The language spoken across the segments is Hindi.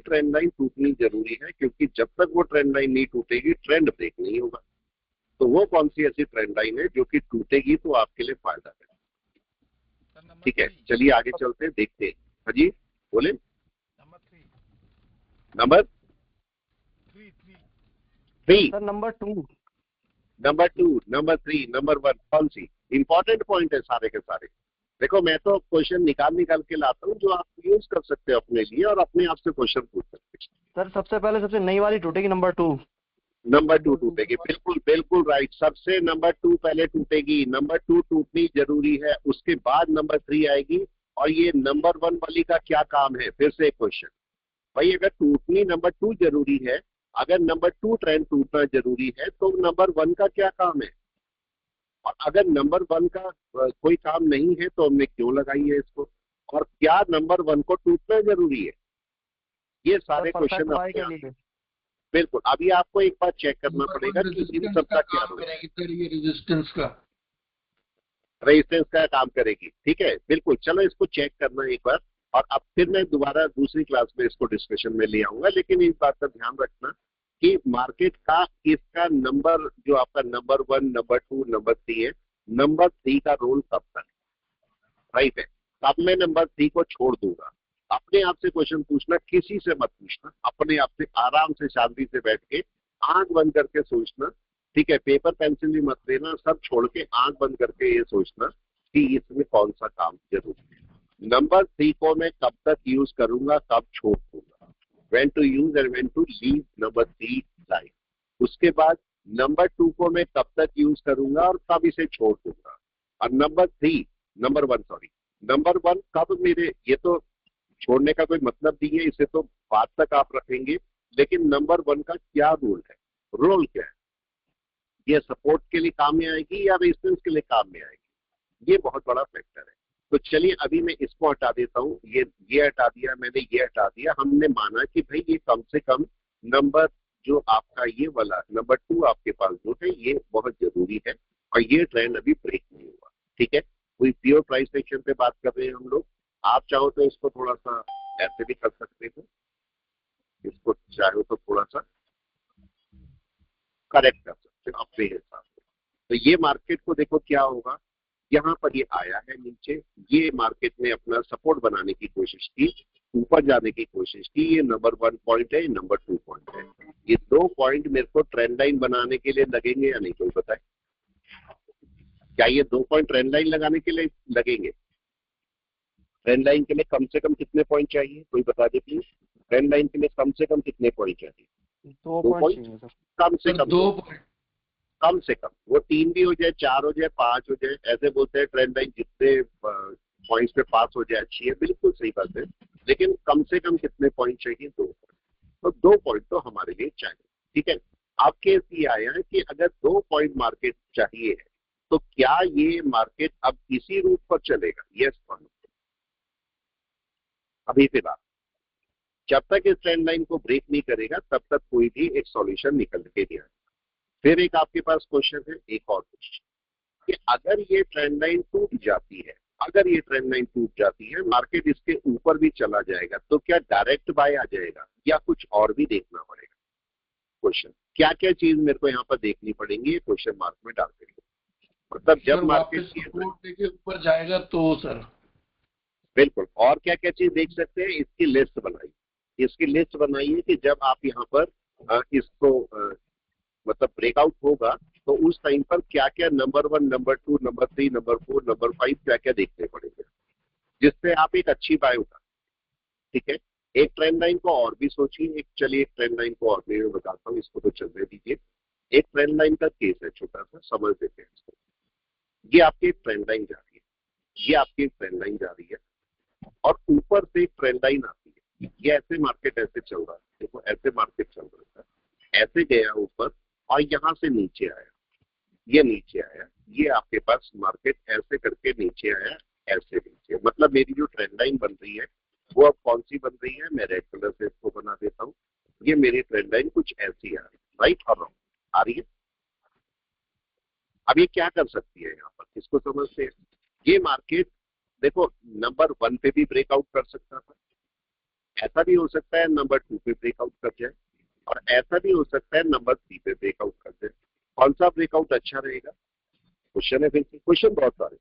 ट्रेंड लाइन टूटनी जरूरी है, क्योंकि जब तक वो ट्रेंड लाइन नहीं टूटेगी ट्रेंड ब्रेक नहीं होगा। तो वो कौन सी ऐसी ट्रेंड लाइन है जो कि टूटेगी तो आपके लिए फायदा है? ठीक है, चलिए आगे चलते हैं, देखते हैं। हाँ जी बोले। Number 3, number 2, number 2, number 3, number 1, कौन सी? इंपॉर्टेंट पॉइंट है सारे के सारे। देखो मैं तो क्वेश्चन निकाल निकाल के लाता हूँ जो आप यूज कर सकते हो अपने लिए और अपने आप से क्वेश्चन पूछ सकते सर सबसे पहले सबसे नई वाली टूटेगी, नंबर 2। हो। नंबर 2 टूटेगी, बिल्कुल बिल्कुल राइट। सबसे नंबर 2 पहले टूटेगी, नंबर 2 टूटनी जरूरी है, उसके बाद नंबर 3 आएगी। और ये नंबर 1 वाली का क्या काम है? फिर से एक क्वेश्चन भाई, अगर टूटनी नंबर 2 जरूरी है, अगर नंबर 2 ट्रेंड टूटना जरूरी है, तो नंबर 1 का क्या काम है? और अगर नंबर 1 का कोई काम नहीं है तो हमने क्यों लगाई है इसको? और क्या नंबर 1 को टूटना जरूरी है? ये सारे परफेक्ट क्वेश्चन बाय अपने के आप। लिए। बिल्कुल, अभी आपको एक बार चेक करना पड़ेगा कि इन रेजिस्टेंस सब का का क्या काम रोल है। करेगी सर, ये रेजिस्टेंस का। रेजिस्टेंस का काम करेगी, ठीक है बिल्कुल। चलो इसको चेक करना एक बार, और अब फिर मैं दोबारा दूसरी क्लास में इसको डिस्कशन में ले आऊंगा। लेकिन इस बात का ध्यान रखना कि मार्केट का इसका नंबर, जो आपका नंबर 1, नंबर 2, नंबर 3 है, नंबर 3 का रोल कब तक राइट है, तब मैं नंबर 3 को छोड़ दूंगा। अपने आप से क्वेश्चन पूछना, किसी से मत पूछना, अपने आप से आराम से शांति से बैठ के आंख बंद करके सोचना। ठीक है, पेपर पेंसिल भी मत लेना, सब छोड़ के आंख बंद करके ये सोचना कि इसमें कौन सा काम जरूरी है। नंबर 3 को मैं कब तक यूज करूंगा, कब छोड़ दूंगा, when to use and when to leave number 3 life. उसके बाद नंबर 2 को मैं कब तक यूज करूंगा और कब इसे छोड़ दूंगा। और नंबर 1 सॉरी, नंबर 1 कब मेरे, ये तो छोड़ने का कोई मतलब नहीं है, इसे तो बाद तक आप रखेंगे। लेकिन नंबर 1 का क्या रोल है, रोल क्या है? ये सपोर्ट के लिए काम में आएगी या रेजिस्टेंस के लिए काम में आएगी? ये बहुत बड़ा फैक्टर है। तो चलिए अभी मैं इसको हटा देता हूँ, ये हटा दिया मैंने, ये हटा दिया। हमने माना कि भाई ये कम से कम नंबर, जो आपका ये वाला नंबर 2 आपके पास जो है, ये बहुत जरूरी है। और ये ट्रेंड अभी ब्रेक नहीं हुआ, ठीक है। कोई प्योर प्राइस एक्शन पे बात कर रहे हैं हम लोग। आप चाहो तो इसको थोड़ा सा ऐसे भी कर सकते हो, इसको चाहो तो थोड़ा सा करेक्ट कर सकते हो अपने हिसाब से। तो ये मार्केट को देखो क्या होगा, यहाँ पर ये आया है नीचे, ये मार्केट ने अपना सपोर्ट बनाने की कोशिश की, ऊपर जाने की कोशिश की। ये नंबर 1 पॉइंट है, नंबर 2 पॉइंट है। ये 2 पॉइंट मेरे को ट्रेंड लाइन बनाने के लिए लगेंगे या नहीं, कोई बताए? क्या ये 2 पॉइंट ट्रेंड लाइन लगाने के लिए लगेंगे? ट्रेंड लाइन के लिए कम से कम कितने पॉइंट चाहिए, कोई बता दे प्लीज। ट्रेंड लाइन के लिए कम से कम कितने पॉइंट चाहिए? 2 2 पॉइंट पॉइंट चाहिए सर। कम से सर कम 2 कम से कम। वो 3 भी हो जाए, 4 हो जाए, 5 हो जाए, ऐसे बोलते हैं ट्रेंड लाइन जितने पॉइंट्स पे पास हो जाए अच्छी है, बिल्कुल सही बात है। लेकिन कम से कम कितने पॉइंट चाहिए? 2 पॉइंट। तो 2 पॉइंट तो हमारे लिए चाहिए, ठीक है। अब केस ये आया है कि अगर 2 पॉइंट मार्केट चाहिए है, तो क्या ये मार्केट अब इसी रूट पर चलेगा? यस और नो, अभी फिलहाल जब तक इस ट्रेंड लाइन को ब्रेक नहीं करेगा तब तक कोई भी एक सॉल्यूशन निकल के नहीं आएगा। फिर एक आपके पास क्वेश्चन है, एक और क्वेश्चन, कि अगर ये ट्रेंड लाइन टूट जाती है, अगर ये ट्रेंड लाइन टूट जाती है, मार्केट इसके ऊपर भी चला जाएगा, तो क्या डायरेक्ट बाय आ जाएगा या कुछ और भी देखना पड़ेगा? क्वेश्चन, क्या क्या चीज मेरे को यहाँ पर देखनी पड़ेगी, ये क्वेश्चन मार्क में डाल देंगे। मतलब जब सर मार्केट वापस की, सपोर्ट लेके ऊपर जाएगा तो सर। बिल्कुल, और क्या क्या चीज देख सकते हैं, इसकी लिस्ट बनाइए। इसकी लिस्ट बनाइए कि जब आप यहाँ पर इसको मतलब ब्रेकआउट होगा, तो उस टाइम पर क्या क्या number 1, number 2, number 3, number 4, number 5 क्या क्या देखने पड़ेंगे, जिससे आप एक अच्छी बाय उठा। ठीक है, एक ट्रेंड लाइन को और भी सोचिए। एक चलिए, एक ट्रेंड लाइन को और भी मैं बताता हूँ, इसको तो चलने दीजिए। एक ट्रेंड लाइन का केस है छोटा सा, समझ देते हैं इसको। ये आपकी एक ट्रेंड लाइन जा रही है, ये आपकी एक ट्रेंड लाइन जा रही है, और ऊपर से एक ट्रेंड लाइन आती है। ये ऐसे मार्केट ऐसे चल रहा है, देखो ऐसे मार्केट चल रहा है, ऐसे गया ऊपर और यहाँ से नीचे आया, ये नीचे आया, ये आपके पास मार्केट ऐसे करके नीचे आया, ऐसे नीचे। मतलब मेरी जो ट्रेंड लाइन बन रही है वो अब कौन सी बन रही है, मैं रेड कलर से इसको बना देता हूँ। ये मेरी ट्रेंड लाइन कुछ ऐसी आ रही है, राइट और रॉन्ग आ रही है। अब ये क्या कर सकती है यहाँ पर, इसको समझते हैं। ये मार्केट देखो नंबर 1 पे भी ब्रेकआउट कर सकता था, ऐसा भी हो सकता है नंबर 2 पे ब्रेकआउट कर जाए, और ऐसा भी हो सकता है नंबर 3 पे ब्रेकआउट कर जाए। कौन सा ब्रेकआउट अच्छा रहेगा? क्वेश्चन है, फिर क्वेश्चन बहुत सारे,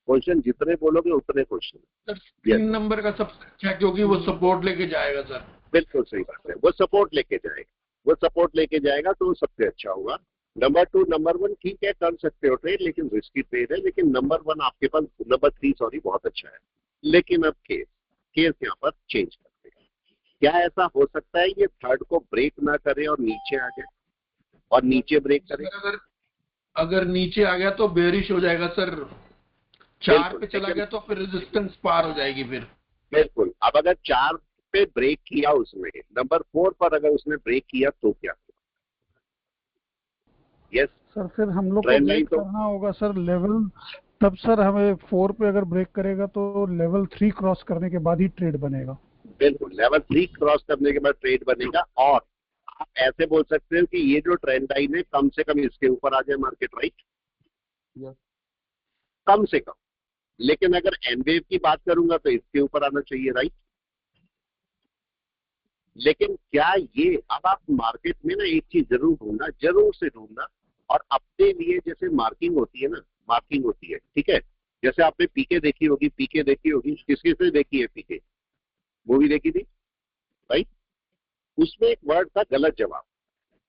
क्वेश्चन जितने बोलोगे उतने क्वेश्चन। सर 3 नंबर का सबसे अच्छा, क्योंकि वो सपोर्ट लेके जाएगा सर। बिल्कुल सही बात है, वो सपोर्ट लेके जाएगा, वो सपोर्ट लेके जाएगा तो वो सबसे अच्छा होगा। नंबर 2 नंबर 1 ठीक है, कर सकते हो ट्रेड, लेकिन रिस्की ट्रेड है। लेकिन नंबर 1 आपके पास, नंबर 3 सॉरी, बहुत अच्छा है। लेकिन अब केस केस यहाँ पर चेंज करते हैं। क्या ऐसा हो सकता है ये थर्ड को ब्रेक ना करे और नीचे आ जाए, और नीचे ब्रेक करे? अगर अगर नीचे आ गया तो बेरिश हो जाएगा सर। 4 पे चला गया तो फिर रेजिस्टेंस पार हो जाएगी फिर। बिल्कुल। अब अगर 4 पे ब्रेक किया उसने, नंबर 4 पर अगर उसने ब्रेक किया तो क्या? यस सर फिर हम लोग को ट्रेंड वेट लाइन तो करना होगा सर लेवल, तब सर हमें 4 पे अगर ब्रेक करेगा तो लेवल 3 क्रॉस करने के बाद ही ट्रेड बनेगा। बिल्कुल लेवल 3 क्रॉस करने के बाद ट्रेड बनेगा। और आप ऐसे बोल सकते हो कि ये जो ट्रेंड लाइन है कम से कम इसके ऊपर आ जाए मार्केट, राइट? कम से कम। लेकिन अगर एनवेव की बात करूंगा तो इसके ऊपर आना चाहिए, राइट? लेकिन क्या ये, अब आप मार्केट में ना एक चीज जरूर ढूंढना, जरूर से ढूंढना, और अपने लिए जैसे मार्किंग होती है ना, मार्किंग होती है, ठीक है? जैसे आपने पीके देखी होगी, पीके देखी होगी, किसकी से देखी है पीके? मूवी देखी थी, राइट? उसमें एक वर्ड था गलत जवाब।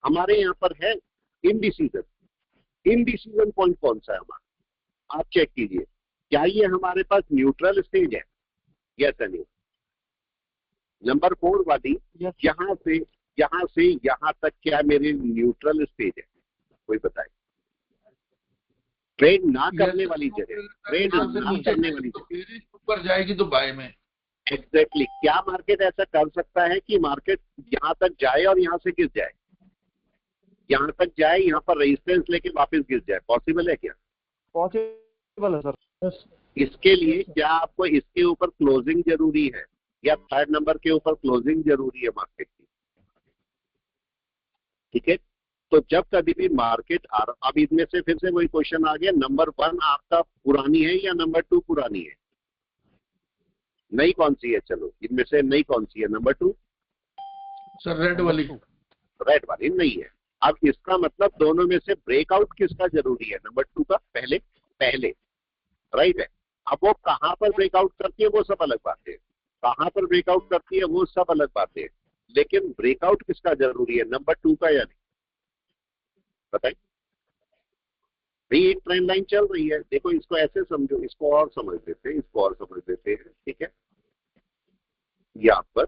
हमारे यहाँ पर है इनडिसीजन। इनडिसीजन पॉइंट कौन सा है हमारा? आप चेक कीजिए, क्या ये हमारे पास न्यूट्रल स्टेज है? यस या नो? नंबर 4 वाली, यहाँ से यहाँ तक क्या मेरी न्यूट्रल स्टेज है? कोई बताए। ट्रेड ना करने वाली जगह, ट्रेड ना करने वाली जगह, बेरिश ऊपर जाएगी तो बाय में। एग्जैक्टली। क्या मार्केट ऐसा कर सकता है कि मार्केट यहाँ तक जाए और यहाँ से गिर जाए? यहाँ तक जाए, यहाँ पर रेजिस्टेंस लेके वापस गिर जाए, पॉसिबल है क्या? पॉसिबल है सर। इसके लिए क्या आपको इसके ऊपर क्लोजिंग जरूरी है, या थर्ड नंबर के ऊपर क्लोजिंग जरूरी है मार्केट की? ठीक है, तो जब कभी भी मार्केट अब इनमें से फिर से वही क्वेश्चन आ गया, नंबर 1 आपका पुरानी है या नंबर 2 पुरानी है? नई कौन सी है? चलो इनमें से नई कौन सी है? नंबर 2 सर रेड वाली। रेड वाली नहीं है। अब इसका मतलब दोनों में से ब्रेकआउट किसका जरूरी है? नंबर 2 का पहले पहले, राइट है। अब वो कहां पर ब्रेकआउट करती है वो सब अलग बातें, कहां पर ब्रेकआउट करती है वो सब अलग बातें, लेकिन ब्रेकआउट किसका जरूरी है? नंबर 2 का या नहीं? बताइए भाई। एक ट्रेंड लाइन चल रही है, देखो इसको ऐसे समझो, इसको और समझ लेते हैं, इसको और समझ लेते हैं, ठीक है? यहाँ पर,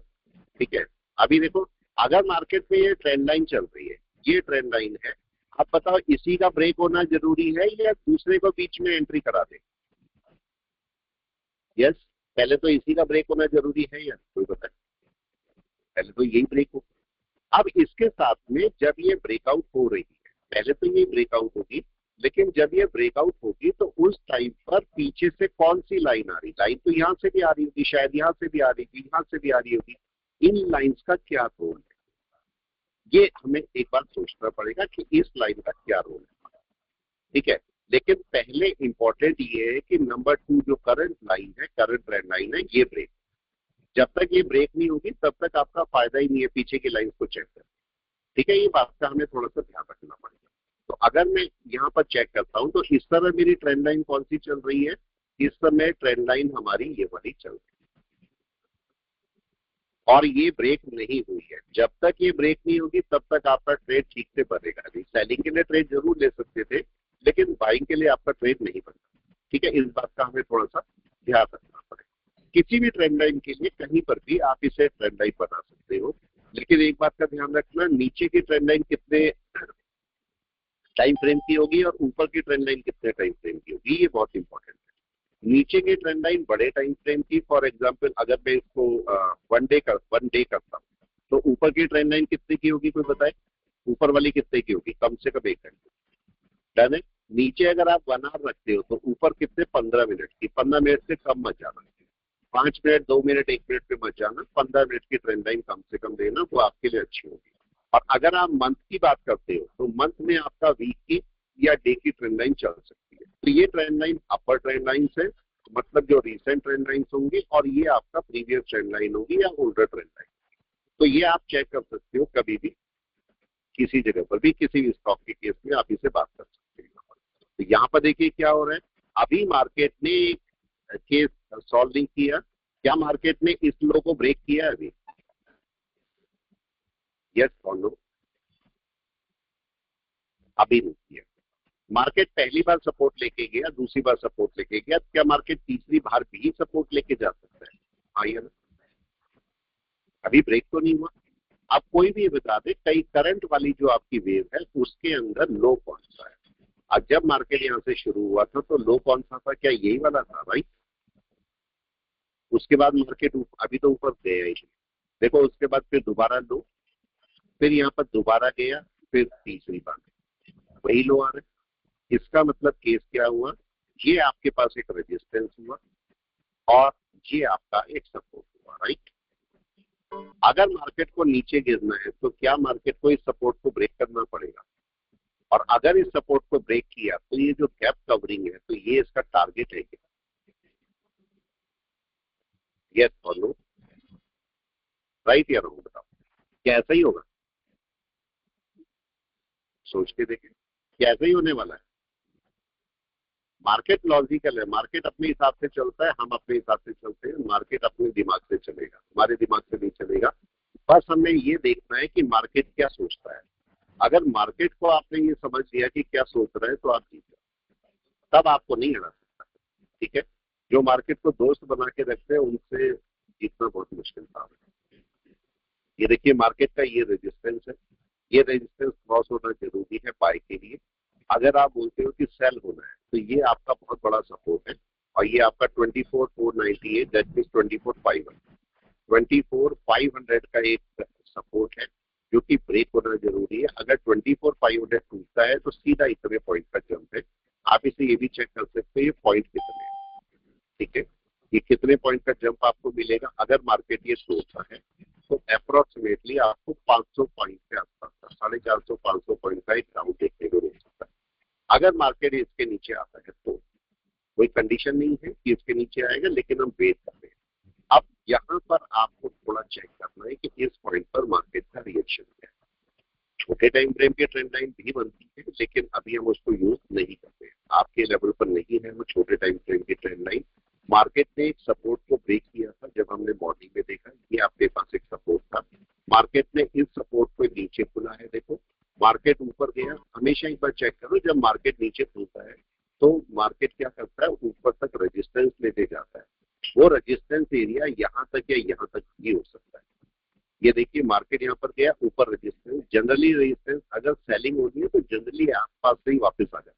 ठीक है, अभी देखो, अगर मार्केट में ये ट्रेंड लाइन चल रही है, ये ट्रेंड लाइन है, आप बताओ इसी का ब्रेक होना जरूरी है या दूसरे को बीच में एंट्री करा दे? यस, पहले तो इसी का ब्रेक होना जरूरी है या कोई बताए? पहले तो यही ब्रेक हो। अब इसके साथ में जब ये ब्रेकआउट हो रही है, पहले तो ये ब्रेकआउट होगी, लेकिन जब ये ब्रेकआउट होगी तो उस टाइम पर पीछे से कौन सी लाइन आ रही? लाइन तो यहाँ से भी आ रही होगी, शायद यहाँ से भी आ रही होगी, यहाँ से भी आ रही होगी। इन लाइंस का क्या रोल है, ये हमें एक बार सोचना पड़ेगा कि इस लाइन का क्या रोल है, ठीक है? लेकिन पहले इंपॉर्टेंट ये है कि नंबर 2 जो करंट लाइन है, करंट ट्रेंड लाइन है, ये ब्रेक, जब तक ये ब्रेक नहीं होगी तब तक आपका फायदा ही नहीं है पीछे की लाइन को चेक करना, ठीक है? ये बात का हमें थोड़ा सा ध्यान रखना पड़ेगा। तो अगर मैं यहाँ पर चेक करता हूँ तो इस तरह मेरी ट्रेंड लाइन कौन सी चल रही है? इस समय ट्रेंड लाइन हमारी ये वाली चल रही है, और ये ब्रेक नहीं हुई है। जब तक ये ब्रेक नहीं होगी तब तक आपका ट्रेड ठीक से बनेगा नहीं। सेलिंग के लिए ट्रेड जरूर ले सकते थे, लेकिन बाइंग के लिए आपका ट्रेड नहीं बनता, ठीक है? इस बात का हमें थोड़ा सा ध्यान रखना पड़ेगा। किसी भी ट्रेंड लाइन के लिए कहीं पर भी आप इसे ट्रेंड लाइन बना सकते हो, लेकिन एक बात का ध्यान रखना, नीचे की ट्रेंड लाइन कितने टाइम फ्रेम की होगी और ऊपर की ट्रेंड लाइन कितने टाइम फ्रेम की होगी, ये बहुत इंपॉर्टेंट है। नीचे की ट्रेंड लाइन बड़े टाइम फ्रेम की, फॉर एग्जांपल अगर मैं इसको 1 डे करता हूँ तो ऊपर की ट्रेंड लाइन कितने की होगी? कोई बताए ऊपर वाली कितने की होगी? कम से कम 1 घंटे। डन है। नीचे अगर आप 1 आवर रखते हो तो ऊपर कितने? 15 मिनट की। 15 मिनट से कम मत जाना, 5 मिनट, 2 मिनट, 1 मिनट पे मत जाना। 15 मिनट की ट्रेंड लाइन कम से कम देना, वो आपके लिए अच्छी होगी। और अगर आप मंथ की बात करते हो तो मंथ में आपका वीक की या डे की ट्रेंड लाइन चल सकती है। तो ये ट्रेंड लाइन अपर ट्रेंड लाइन है, मतलब जो रिसेंट ट्रेंड लाइन्स होंगी और ये आपका प्रीवियस ट्रेंड लाइन होगी या ओल्डर ट्रेंड लाइन। तो ये आप चेक कर सकते हो कभी भी, किसी जगह पर भी, किसी भी स्टॉक के केस में आप इसे बात कर सकते हो। तो यहाँ पर देखिए क्या हो रहा है, अभी मार्केट ने एक केस सॉल्व नहीं किया, क्या मार्केट ने इस लो को ब्रेक किया अभी? यस और नो? अभी नहीं किया। मार्केट पहली बार सपोर्ट लेके गया, दूसरी बार सपोर्ट लेके गया, क्या मार्केट तीसरी बार भी सपोर्ट लेके जा सकता है? हाँ या ना? अभी ब्रेक तो नहीं हुआ। अब कोई भी बता दे कई करंट वाली जो आपकी वेव है उसके अंदर लो कौन सा है। अब जब मार्केट यहाँ से शुरू हुआ था तो लो कौन सा था? क्या यही वाला था भाई? उसके बाद मार्केट अभी तो ऊपर गया ही, देखो उसके बाद फिर दोबारा लो, फिर यहाँ पर दोबारा गया, फिर तीसरी बार वही लो आ रहा है। इसका मतलब केस क्या हुआ, ये आपके पास एक रेजिस्टेंस हुआ और ये आपका एक सपोर्ट हुआ, राइट। अगर मार्केट को नीचे गिरना है तो क्या मार्केट को इस सपोर्ट को ब्रेक करना पड़ेगा, और अगर इस सपोर्ट को ब्रेक किया तो ये जो गैप कवरिंग है तो ये इसका टारगेट है क्या? यस और नो? राइट या रॉन्ग बताओ, क्या ऐसा ही होगा? सोच के देखें, क्या ऐसा ही होने वाला है? मार्केट लॉजिकल है, मार्केट अपने हिसाब से चलता है, हम अपने हिसाब से चलते हैं, मार्केट अपने दिमाग से चलेगा, हमारे दिमाग से नहीं चलेगा। बस हमें ये देखना है कि मार्केट क्या सोचता है। अगर मार्केट को आपने ये समझ लिया कि क्या सोच रहा है तो आप जीत जाओ, तब आपको नहीं हरा सकता, ठीक है। जो मार्केट को दोस्त बना के रखते हैं उनसे जीतना बहुत मुश्किल था। ये देखिए मार्केट का ये रेजिस्टेंस है, ये रेजिस्टेंस क्रॉस होना जरूरी है बाय के लिए। अगर आप बोलते हो कि सेल होना है तो ये आपका बहुत बड़ा सपोर्ट है, और ये आपका 24,498 दैट मींस 24,500 24,500 का एक सपोर्ट है जो कि ब्रेक होना जरूरी है। अगर 24,500 टूटता है तो सीधा इतने पॉइंट का जंप है। आप इसे ये भी चेक कर सकते हैं ये पॉइंट कितने हैं, ठीक है, ये कितने पॉइंट का जंप आपको मिलेगा। अगर मार्केट ये तोड़ता है तो अप्रोक्सीमेटली आपको 500 पॉइंट के आसपास का 450-500 पॉइंट का एक डाउन देखने को मिल सकता है। अगर मार्केट इसके नीचे आता है तो कोई कंडीशन नहीं है कि इसके नीचे आएगा, लेकिन हम वेट कर रहे हैं। अब यहाँ पर आपको थोड़ा चेक करना है कि इस पॉइंट पर मार्केट का रिएक्शन क्या है। छोटे टाइम फ्रेम की ट्रेंड लाइन भी बनती है लेकिन अभी हम उसको यूज नहीं करते हैं, आपके लेवल पर नहीं है वो छोटे टाइम फ्रेम की ट्रेंड लाइन। मार्केट ने एक सपोर्ट को ब्रेक किया था जब हमने मॉर्निंग में देखा, ये आपके पास एक सपोर्ट था, मार्केट ने इस सपोर्ट को नीचे खुला है। देखो मार्केट ऊपर गया, हमेशा एक बार चेक करो जब मार्केट नीचे खुलता है तो मार्केट क्या करता है, ऊपर तक रेजिस्टेंस लेते जाता है। वो रेजिस्टेंस एरिया यहाँ तक या यहाँ तक भी हो सकता है। ये देखिए मार्केट यहाँ पर गया, ऊपर रेजिस्टेंस, जनरली रेजिस्टेंस अगर सेलिंग होती है तो जनरली आसपास से ही वापस आ जाता है,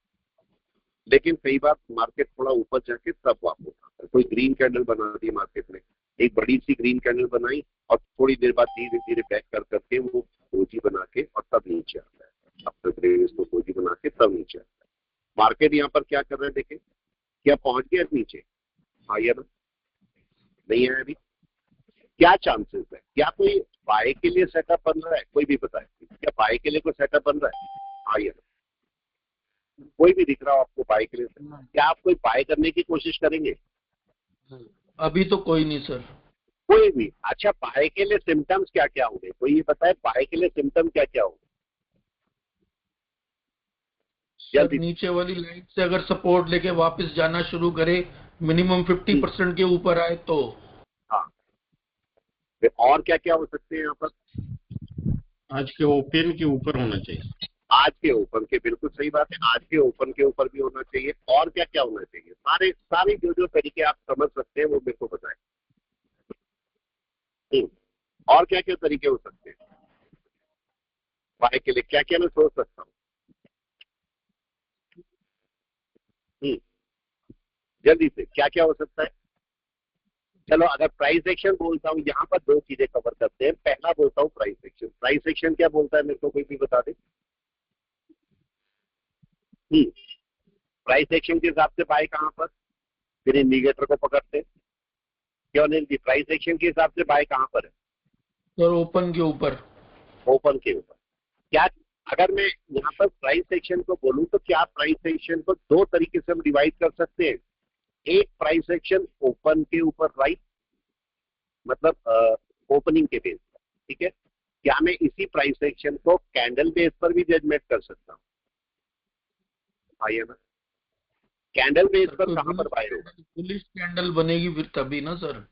लेकिन कई बार मार्केट थोड़ा ऊपर जाके तब वापस आता है। कोई ग्रीन कैंडल बना दी मार्केट ने, एक बड़ी सी ग्रीन कैंडल बनाई और थोड़ी देर बाद धीरे धीरे बैक कर करके वो डोजी बना के और तब नीचे आता है, अब तक इसको डोजी बना के तब नीचे आता है। मार्केट यहाँ पर क्या कर रहा है देखें, क्या पहुंच गया नीचे? हाँ या ना? नहीं है अभी? क्या चांसेस है, क्या कोई बाय के लिए सेटअप बन रहा है? कोई भी बताए, क्या बाय के लिए कोई सेटअप बन रहा है? हाँ या ना? कोई भी दिख रहा हो आपको बाय के लिए? क्या आप कोई बाय करने की कोशिश करेंगे? अभी तो कोई नहीं सर। कोई भी? अच्छा बाय के लिए सिम्टम्स क्या क्या होंगे, कोई ये बताए बाय के लिए सिम्टम क्या क्या होंगे? सर नीचे वाली लाइन से अगर सपोर्ट लेके वापस जाना शुरू करे, मिनिमम 50% के ऊपर आए तो। हाँ, फिर और क्या क्या हो सकते हैं यहाँ पर? आज के ओपन के ऊपर होना चाहिए। आज के ओपन के, बिल्कुल सही बात है, आज के ओपन के ऊपर भी होना चाहिए। और क्या क्या होना चाहिए? सारे जो जो तरीके आप समझ सकते हैं वो मेरे को बताएं। और क्या क्या तरीके हो सकते हैं बाय के लिए, क्या क्या मैं सोच सकता हूँ? जल्दी से क्या क्या हो सकता है? चलो अगर प्राइस एक्शन बोलता हूँ, यहाँ पर दो चीजें कवर करते हैं। पहला बोलता हूँ प्राइस एक्शन। प्राइस एक्शन क्या बोलता है मेरे को कोई भी बता दे। प्राइस एक्शन के हिसाब से बाय कहाँ पर, फिर इंडिकेटर को पकड़ते, क्यों नहीं? प्राइस एक्शन के हिसाब से बाय कहाँ पर है? सर ओपन के ऊपर। ओपन के ऊपर। क्या अगर मैं यहाँ पर प्राइस एक्शन को बोलूँ तो क्या प्राइस एक्शन को दो तरीके से हम डिवाइड कर सकते हैं? एक प्राइस एक्शन ओपन के ऊपर राइट, मतलब ओपनिंग के बेस पर, ठीक है। क्या मैं इसी प्राइस एक्शन को कैंडल बेस पर भी जजमेंट कर सकता हूँ? आइए ना, कैंडल बेस पर कहां पर बाय होगा? बुलिश कैंडल बनेगी फिर तभी ना सर।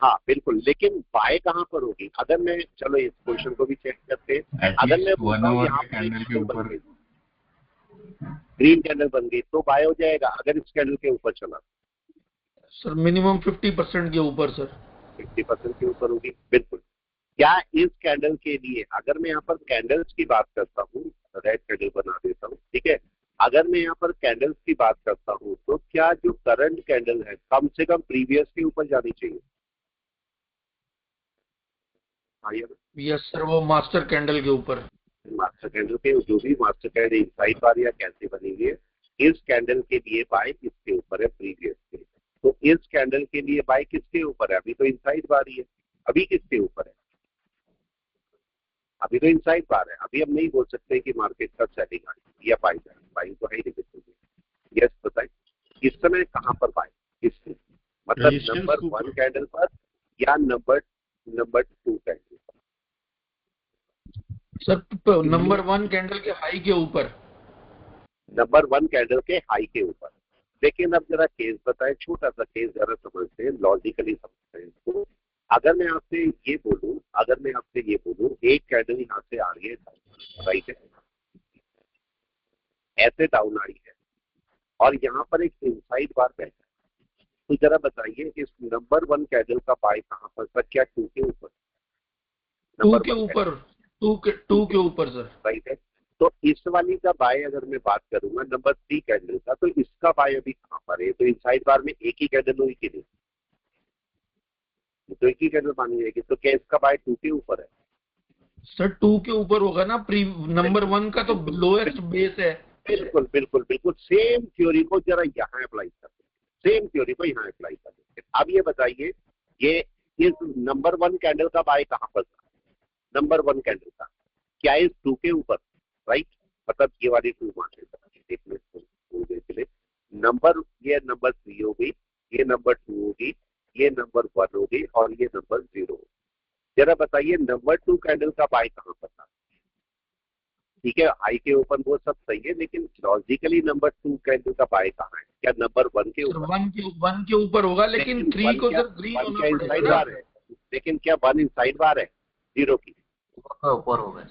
हाँ बिल्कुल, लेकिन बाय कहां पर होगी? अगर मैं, चलो इस क्वेश्चन को भी चेक करते हैं। अगर मैं बोलता हूँ यहाँ पर कैंडल के ऊपर ग्रीन कैंडल बन गई तो बाय हो जाएगा, अगर इस कैंडल के ऊपर चला सर मिनिमम 50% के ऊपर सर। 50% के ऊपर होगी, बिल्कुल। क्या इस कैंडल के लिए, अगर मैं यहाँ पर कैंडल्स की बात करता हूँ, रेड कैंडल बना देता हूँ, ठीक है। अगर मैं यहाँ पर कैंडल्स की बात करता हूँ तो क्या जो करंट कैंडल है कम से कम प्रीवियस के ऊपर जानी चाहिए? हाँ ये यस सर, वो मास्टर कैंडल के ऊपर। मास्टर कैंडल के, जो भी मास्टर कैंडल इनसाइड बार या कैसे बनेंगे, इस कैंडल के लिए बाय किसके ऊपर है? प्रीवियस के। तो इस कैंडल के लिए बाय किसके ऊपर है? अभी तो इनसाइड बार ही है, अभी किसके ऊपर है? अभी तो इनसाइड बार है। अभी हम नहीं बोल सकते कि मार्केट का सेलिंग आई या बाई जाए, बाई तो है ही नहीं। यस बताए, इस समय कहां पर बाय, किससे? मतलब Resistance नंबर को- 1 कैंडल पर या नंबर 2 कैंडल पर? सर नंबर 1 कैंडल के हाई के ऊपर। नंबर 1 कैंडल के हाई के ऊपर। लेकिन अब जरा केस बताएं, छोटा सा केस जरा समझते हैं, लॉजिकली समझते हैं इसको। अगर मैं आपसे ये बोलूं, एक कैंडल यहाँ से आ रही है, राइट है, ऐसे डाउन आ रही है, और यहाँ पर एक इनसाइड बार बैठा है, तो जरा बताइए इस नंबर 1 कैंडल का बाय कहाँ पर? सर क्या 2 के ऊपर? टू नंबर के 1 ऊपर, टू के ऊपर सर। राइट है। तो इस वाली का बाय अगर मैं बात करूंगा नंबर 3 कैंडल का, तो इसका बाय अभी कहाँ पर है? तो इनसाइड बार में एक ही कैंडल हुई कि नहीं? तो एक ही कैंडल मानी जाएगी, तो क्या इसका बाय 2 के ऊपर है? सर 2 के ऊपर होगा ना, प्री नंबर 1 का तो लोएस्ट बेस है। बिल्कुल बिल्कुल बिल्कुल, सेम थ्योरी को जरा यहाँ अप्लाई कर, सेम थ्योरी को यहाँ अप्लाई कर। अब ये बताइए, ये इस नंबर 1 कैंडल का बाय कहाँ पर था? नंबर 1 कैंडल का क्या इस 2 के ऊपर? राइट, मतलब ये वाली 2 मान लेते, नंबर, ये नंबर 3 हो गई, ये नंबर 2 होगी, ये नंबर 1 होगी, और ये नंबर 0 होगी। जरा बताइए नंबर 2 कैंडल का बाय कहाँ पर था? ठीक है, आई के ऊपर वो सब सही है, लेकिन लॉजिकली नंबर 2 कैंडल का बाय कहाँ है? क्या नंबर 1 के सर ऊपर? 1 के ऊपर होगा, लेकिन 3 को सर ग्रीन वन होना क्या पड़ेगा इनसाइड ना। बार है? लेकिन क्या 1 इनसाइड बार है 0 की? ऊपर होगा।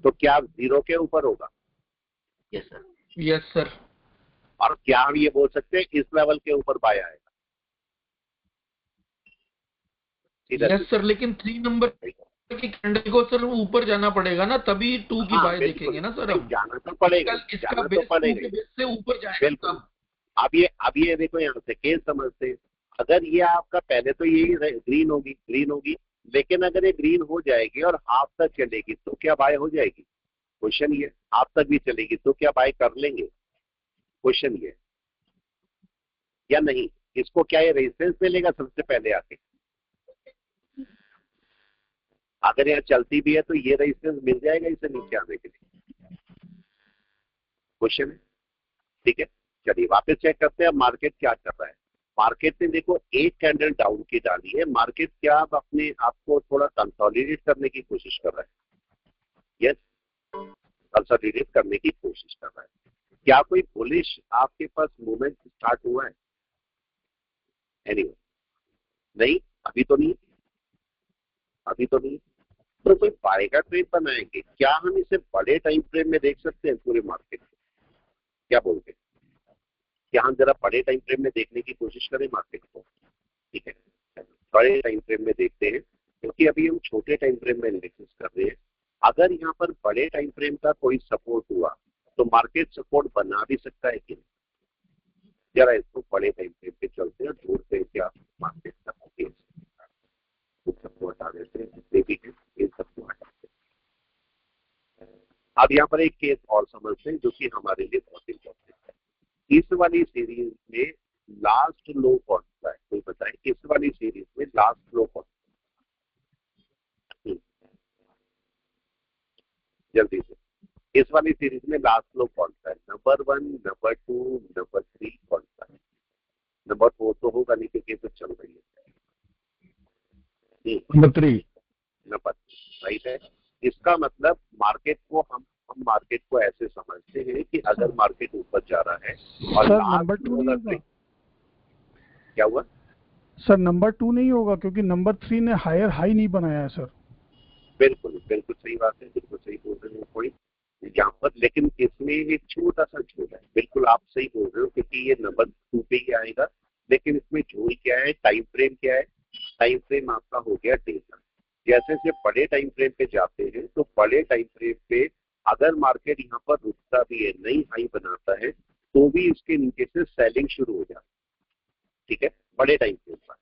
तो क्या 0 के ऊपर होगा? Yes sir. Yes sir. और क्या हम ये बोल सकते हैं इस लेवल के ऊपर बाय आएगा? यस सर, लेकिन 3 नंबर की कैंडल को सर ऊपर जाना पड़ेगा ना, तभी 2 की हाँ, बाय बिल्कुल, देखेंगे ना सर हम। जाना तो पड़ेगा, इसका जाना तो बेस 2 पड़ेगा के ही। बेस से ऊपर जाएगा बिल्कुल। तब। अब ये देखो यहाँ से केस समझते हैं। अगर ये आपका पहले तो यही ग्रीन होगी, लेकिन अगर ये ग्रीन हो जाएगी और हाफ तक चलेगी तो क्या बाय हो जाएगी? क्वेश्चन ये, हाफ तक भी चलेगी तो क्या बाय कर लेंगे? क्वेश्चन ये, या नहीं? इसको क्या ये रेजिस्टेंस मिलेगा सबसे पहले आके? अगर यहाँ चलती भी है तो ये रेजिस्टेंस मिल जाएगा इसे नीचे आने के लिए? क्वेश्चन है, ठीक है। चलिए वापस चेक करते हैं अब मार्केट क्या कर रहा है। मार्केट ने देखो एक कैंडल डाउन की डाली है, मार्केट क्या अब अपने आप को थोड़ा कंसोलिडेट करने की कोशिश कर रहा है? यस, कंसोलिडेट करने की कोशिश कर रहा है। क्या कोई बुलिश आपके पास मूवमेंट स्टार्ट हुआ है? एनीवे, नहीं, अभी तो नहीं, अभी तो नहीं। तो कोई बाय का ट्रेड बनाएंगे क्या? हम इसे बड़े टाइम फ्रेम में देख सकते हैं पूरे मार्केट में? क्या बोलते हैं? क्या हम जरा बड़े टाइम फ्रेम में देखने की कोशिश करें मार्केट को? ठीक है, बड़े टाइम फ्रेम में देखते हैं, क्योंकि अभी हम छोटे टाइम फ्रेम में एनालिसिस कर रहे हैं। अगर यहाँ पर बड़े टाइम फ्रेम का कोई सपोर्ट हुआ तो मार्केट सपोर्ट बना भी सकता है कि नहीं? जरा इसको बड़े टाइम फ्रेम पे चलते हैं, दूर से क्या मार्केट का सबको हटा देते हैं, जितने भी हैं इन सबको हटा देते हैं। अब यहाँ पर एक केस और समझते हैं जो कि हमारे लिए बहुत इंपॉर्टेंट है। इस वाली सीरीज में लास्ट लो कौन सा है? कोई बताए इस वाली सीरीज में लास्ट लो कौन सा है? जल्दी से, इस वाली सीरीज में लास्ट लो कौन सा है? नंबर 1, नंबर 2, नंबर 3 कौन सा है? नंबर 4 तो होगा नहीं क्योंकि तो चल रही है। नंबर 3। नंबर राइट है। इसका मतलब मार्केट को हम मार्केट को ऐसे समझते हैं कि अगर मार्केट ऊपर जा रहा है और सर लास्ट नंबर 2 नहीं होगा। क्या हुआ सर नंबर 2 नहीं होगा क्योंकि नंबर 3 ने हायर हाई नहीं बनाया है सर। बिल्कुल बिल्कुल सही बात है, बिल्कुल सही बोल रहे हो पॉइंट यहाँ पर। लेकिन इसमें एक छोटा सा झोल है, बिल्कुल आप सही बोल रहे हो क्योंकि ये नंबर 2 पे ही आएगा। लेकिन इसमें झोल क्या है, टाइम फ्रेम क्या है? टाइम फ्रेम आपका हो गया डेटा। जैसे जैसे बड़े टाइम फ्रेम पे जाते हैं तो बड़े टाइम फ्रेम पे अगर मार्केट यहाँ पर रुकता भी है, नई हाई बनाता है, तो भी इसके नीचे से सेलिंग शुरू हो जाती है। ठीक है, बड़े टाइम फ्रेम पर।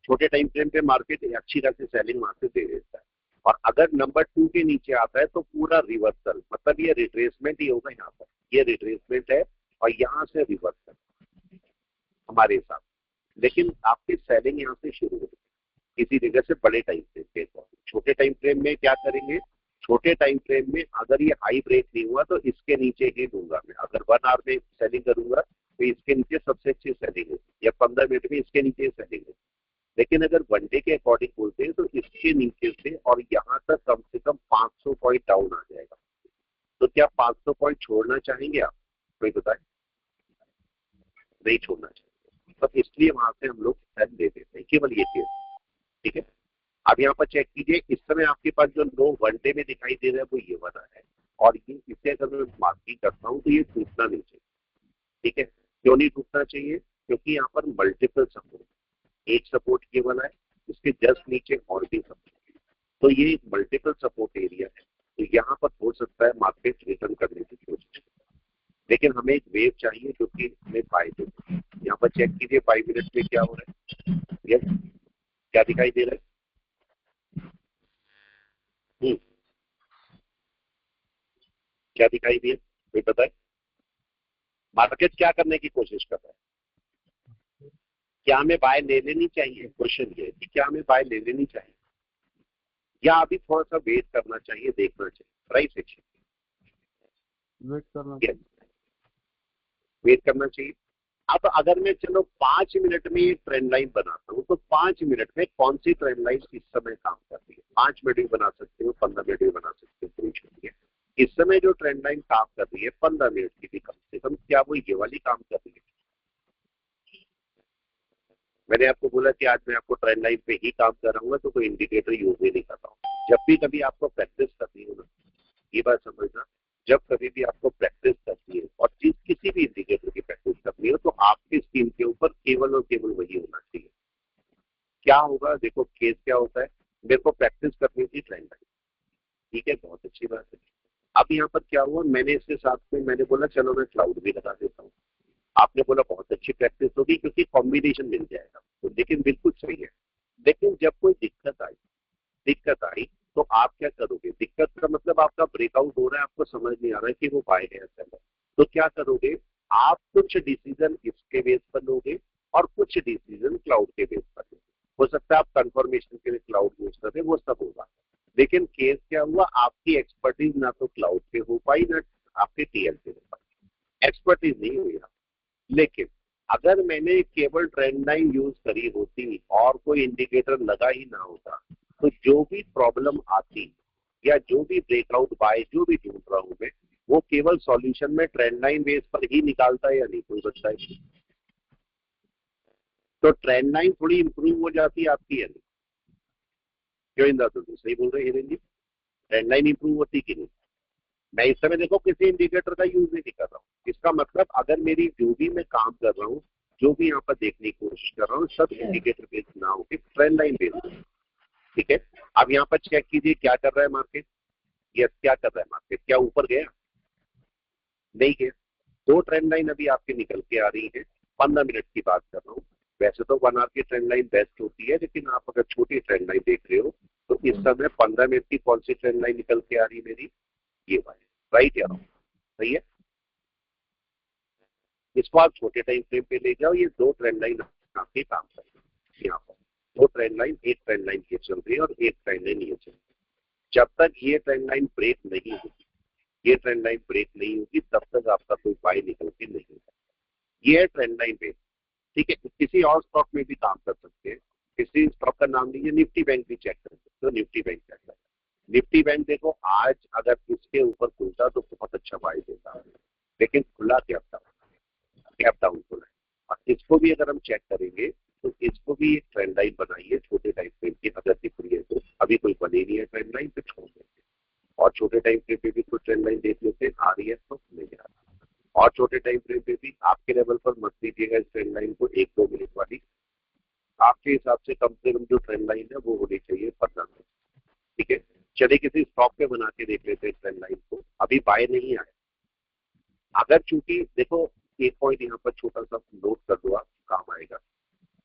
छोटे टाइम फ्रेम पे मार्केट अच्छी खासी सेलिंग वहां से दे देता है। और अगर नंबर 2 के नीचे आता है तो पूरा रिवर्सल, मतलब ये रिट्रेसमेंट ही होगा। यहाँ पर ये रिट्रेसमेंट है और यहाँ से रिवर्सल हमारे हिसाब से। लेकिन आपकी सेलिंग यहाँ से शुरू होगी इसी जगह से बड़े टाइम फ्रेम पे। छोटे टाइम फ्रेम में क्या करेंगे? छोटे टाइम फ्रेम में अगर ये हाई ब्रेक नहीं हुआ तो इसके नीचे ही दूंगा मैं। अगर 1 आवर में सेलिंग करूंगा तो इसके नीचे सबसे अच्छी सेलिंग है, या 15 मिनट में इसके नीचे सेलिंग है। लेकिन अगर वनडे के अकॉर्डिंग बोलते हैं तो इसके नीचे से और यहाँ तक कम से कम 500 पॉइंट डाउन आ जाएगा। तो क्या 500 पॉइंट छोड़ना चाहेंगे आप? कोई बताए? नहीं छोड़ना चाहिए। तो इसलिए वहां से हम लोग सेल दे देते हैं, केवल ये केस। ठीक है, अब यहाँ पर चेक कीजिए। इस समय आपके पास जो लो वनडे में दिखाई दे रहा है वो ये वाला है, और ये इसे अगर मैं मार्किंग करता हूँ तो ये टूटना नहीं चाहिए। ठीक है, क्यों नहीं टूटना चाहिए? क्योंकि यहाँ पर मल्टीपल सपोर्ट, एक सपोर्ट ये वाला है, इसके जस्ट नीचे और भी सपोर्ट, तो ये एक मल्टीपल सपोर्ट एरिया है। तो यहाँ पर हो सकता है मार्केट रिटर्न करने की कोशिश करे, लेकिन हमें एक वेव चाहिए जो कि हमें बाय दे। यहाँ पर चेक कीजिए 5 मिनट में क्या हो रहा है। ये क्या दिखाई दे रहा है? क्या दिखाई दिया? कोई पता है? मार्केट क्या करने की कोशिश कर रहा है? क्या हमें बाय ले लेनी चाहिए? क्वेश्चन ये है कि क्या हमें बाय ले लेनी चाहिए या अभी थोड़ा सा वेट करना चाहिए, देखना चाहिए? प्राइस एक्शन वेट करना। वेट करना चाहिए। अब अगर मैं चलो 5 मिनट में एक ट्रेंड लाइन बनाता हूँ तो 5 मिनट में कौन सी ट्रेंड लाइन इस समय काम कर रही है? 5 मिनट भी बना सकते हो, 15 मिनट भी बना सकते हो, कोई इशू नहीं है। इस समय जो ट्रेंड लाइन काम कर रही है 15 मिनट की भी कम से कम, क्या वो ये वाली काम कर रही है? मैंने आपको बोला कि आज मैं आपको ट्रेंड लाइन पे ही काम कर रहा हूँ तो कोई इंडिकेटर यूज ही नहीं कर रहा हूँ। जब भी कभी आपको प्रैक्टिस करनी हो ना, ये बात समझना, जब कभी भी आपको प्रैक्टिस करनी है और चीज किसी भी इंडिकेटर की प्रैक्टिस करनी हो तो आपकी स्क्रीन के ऊपर केवल और केवल वही होना चाहिए। क्या होगा? देखो केस क्या होता है, मेरे को प्रैक्टिस करनी थी ट्रेंड लाइन, ठीक है, बहुत अच्छी बात है। अब यहाँ पर क्या हुआ, मैंने इसके साथ में मैंने बोला चलो मैं क्लाउड भी लगा देता हूँ। आपने बोला बहुत अच्छी प्रैक्टिस होगी क्योंकि कॉम्बिनेशन मिल जाएगा, तो लेकिन बिल्कुल सही है। लेकिन जब कोई दिक्कत आई तो आप क्या करोगे? दिक्कत का मतलब आपका ब्रेकआउट हो रहा है, आपको समझ नहीं आ रहा है कि वो बाय है या सेल है, तो क्या करोगे? आप कुछ डिसीजन इसके बेस पर लोगे और कुछ डिसीजन क्लाउड के बेस पर लोगे। हो सकता है आप कंफर्मेशन के लिए क्लाउड यूज करें, वो सब होगा। लेकिन केस क्या हुआ, आपकी एक्सपर्टीज ना तो क्लाउड पे हो पाई ना आपके टीएल पे हो पाई, एक्सपर्टीज नहीं हुई। लेकिन अगर मैंने केवल ट्रेंड लाइन यूज करी होती और कोई इंडिकेटर लगा ही ना होता तो जो भी प्रॉब्लम आती या जो भी ब्रेकआउट बाय जो भी ढूंढ रहा हूं मैं, वो केवल सॉल्यूशन में ट्रेंड लाइन बेस पर ही निकालता है या नहीं? कोई बताए? तो ट्रेंड लाइन थोड़ी इंप्रूव हो जाती है आपकी या नहीं? क्यों इंदा तो सही बोल रहे हैं जी, ट्रेंड लाइन इंप्रूव होती कि नहीं? मैं इस समय देखो किसी इंडिकेटर का यूज नहीं कर रहा हूँ। इसका मतलब अगर मेरी जो भी मैं काम कर रहा हूँ, जो भी यहाँ पर देखने की कोशिश कर रहा हूँ, सब इंडिकेटर बेस्ड ना हो, ट्रेंड लाइन बेस्ड। ठीक है, अब यहाँ पर चेक कीजिए क्या कर रहा है मार्केट। यस, क्या कर रहा है मार्केट? क्या ऊपर गया? नहीं गया। 2 ट्रेंड लाइन अभी आपके निकल के आ रही है। 15 मिनट की बात कर रहा हूँ। वैसे तो 1 आवर की ट्रेंड लाइन बेस्ट होती है, लेकिन आप अगर छोटी ट्रेंड लाइन देख रहे हो तो इस समय 15 मिनट की कौन सी ट्रेंड लाइन निकल के आ रही है मेरी? ये वाली, राइट या रॉन्ग? सही है। इसको आप छोटे टाइम फ्रेम पे ले जाओ, ये 2 ट्रेंड लाइन आपके काम करेंगे। यहाँ पर 2 ट्रेंड लाइन, एक ट्रेंड लाइन ये चल रही है और एक ट्रेंड लाइन ये चल रही है। जब तक ये ट्रेंड लाइन ब्रेक नहीं होगी, ये ट्रेंड लाइन ब्रेक नहीं होगी, तब तक आपका कोई बाय निकल के नहीं होगा। ये है ट्रेंड लाइन बेस। ठीक है, किसी और स्टॉक में भी काम कर सकते हैं। किसी स्टॉक का नाम लीजिए, निफ्टी बैंक भी चेक कर सकते हो, निफ्टी बैंक चेक कर। निफ्टी बैंक देखो आज अगर इसके ऊपर खुलता तो बहुत अच्छा बाई देता है, लेकिन खुला गैप डाउन खुला है। और इसको भी अगर हम चेक करेंगे तो इसको भी एक ट्रेंड लाइन बनाइए छोटे टाइम फ्रेम की, अगर दिख रही है तो। अभी कोई बनी नहीं है ट्रेंड लाइन तो छोड़ देंगे, और छोटे टाइम फ्रेम पे भी कोई ट्रेंड लाइन देख लेते हैं, आ रही है तो नहीं आ रही। और छोटे टाइम फ्रेम पे भी आपके लेवल पर मत लीजिएगा इस ट्रेंड लाइन को, 1-2 मिनट वाली। आपके हिसाब से कम जो ट्रेंड लाइन है वो होनी चाहिए 15 मिनट। ठीक है, चलिए किसी स्टॉक पे बना के देख लेते हैं ट्रेंड लाइन को। अभी बाय नहीं आया, अगर चूंकि देखो एक पॉइंट यहाँ पर छोटा सा नोट कर दो, आप काम आएगा।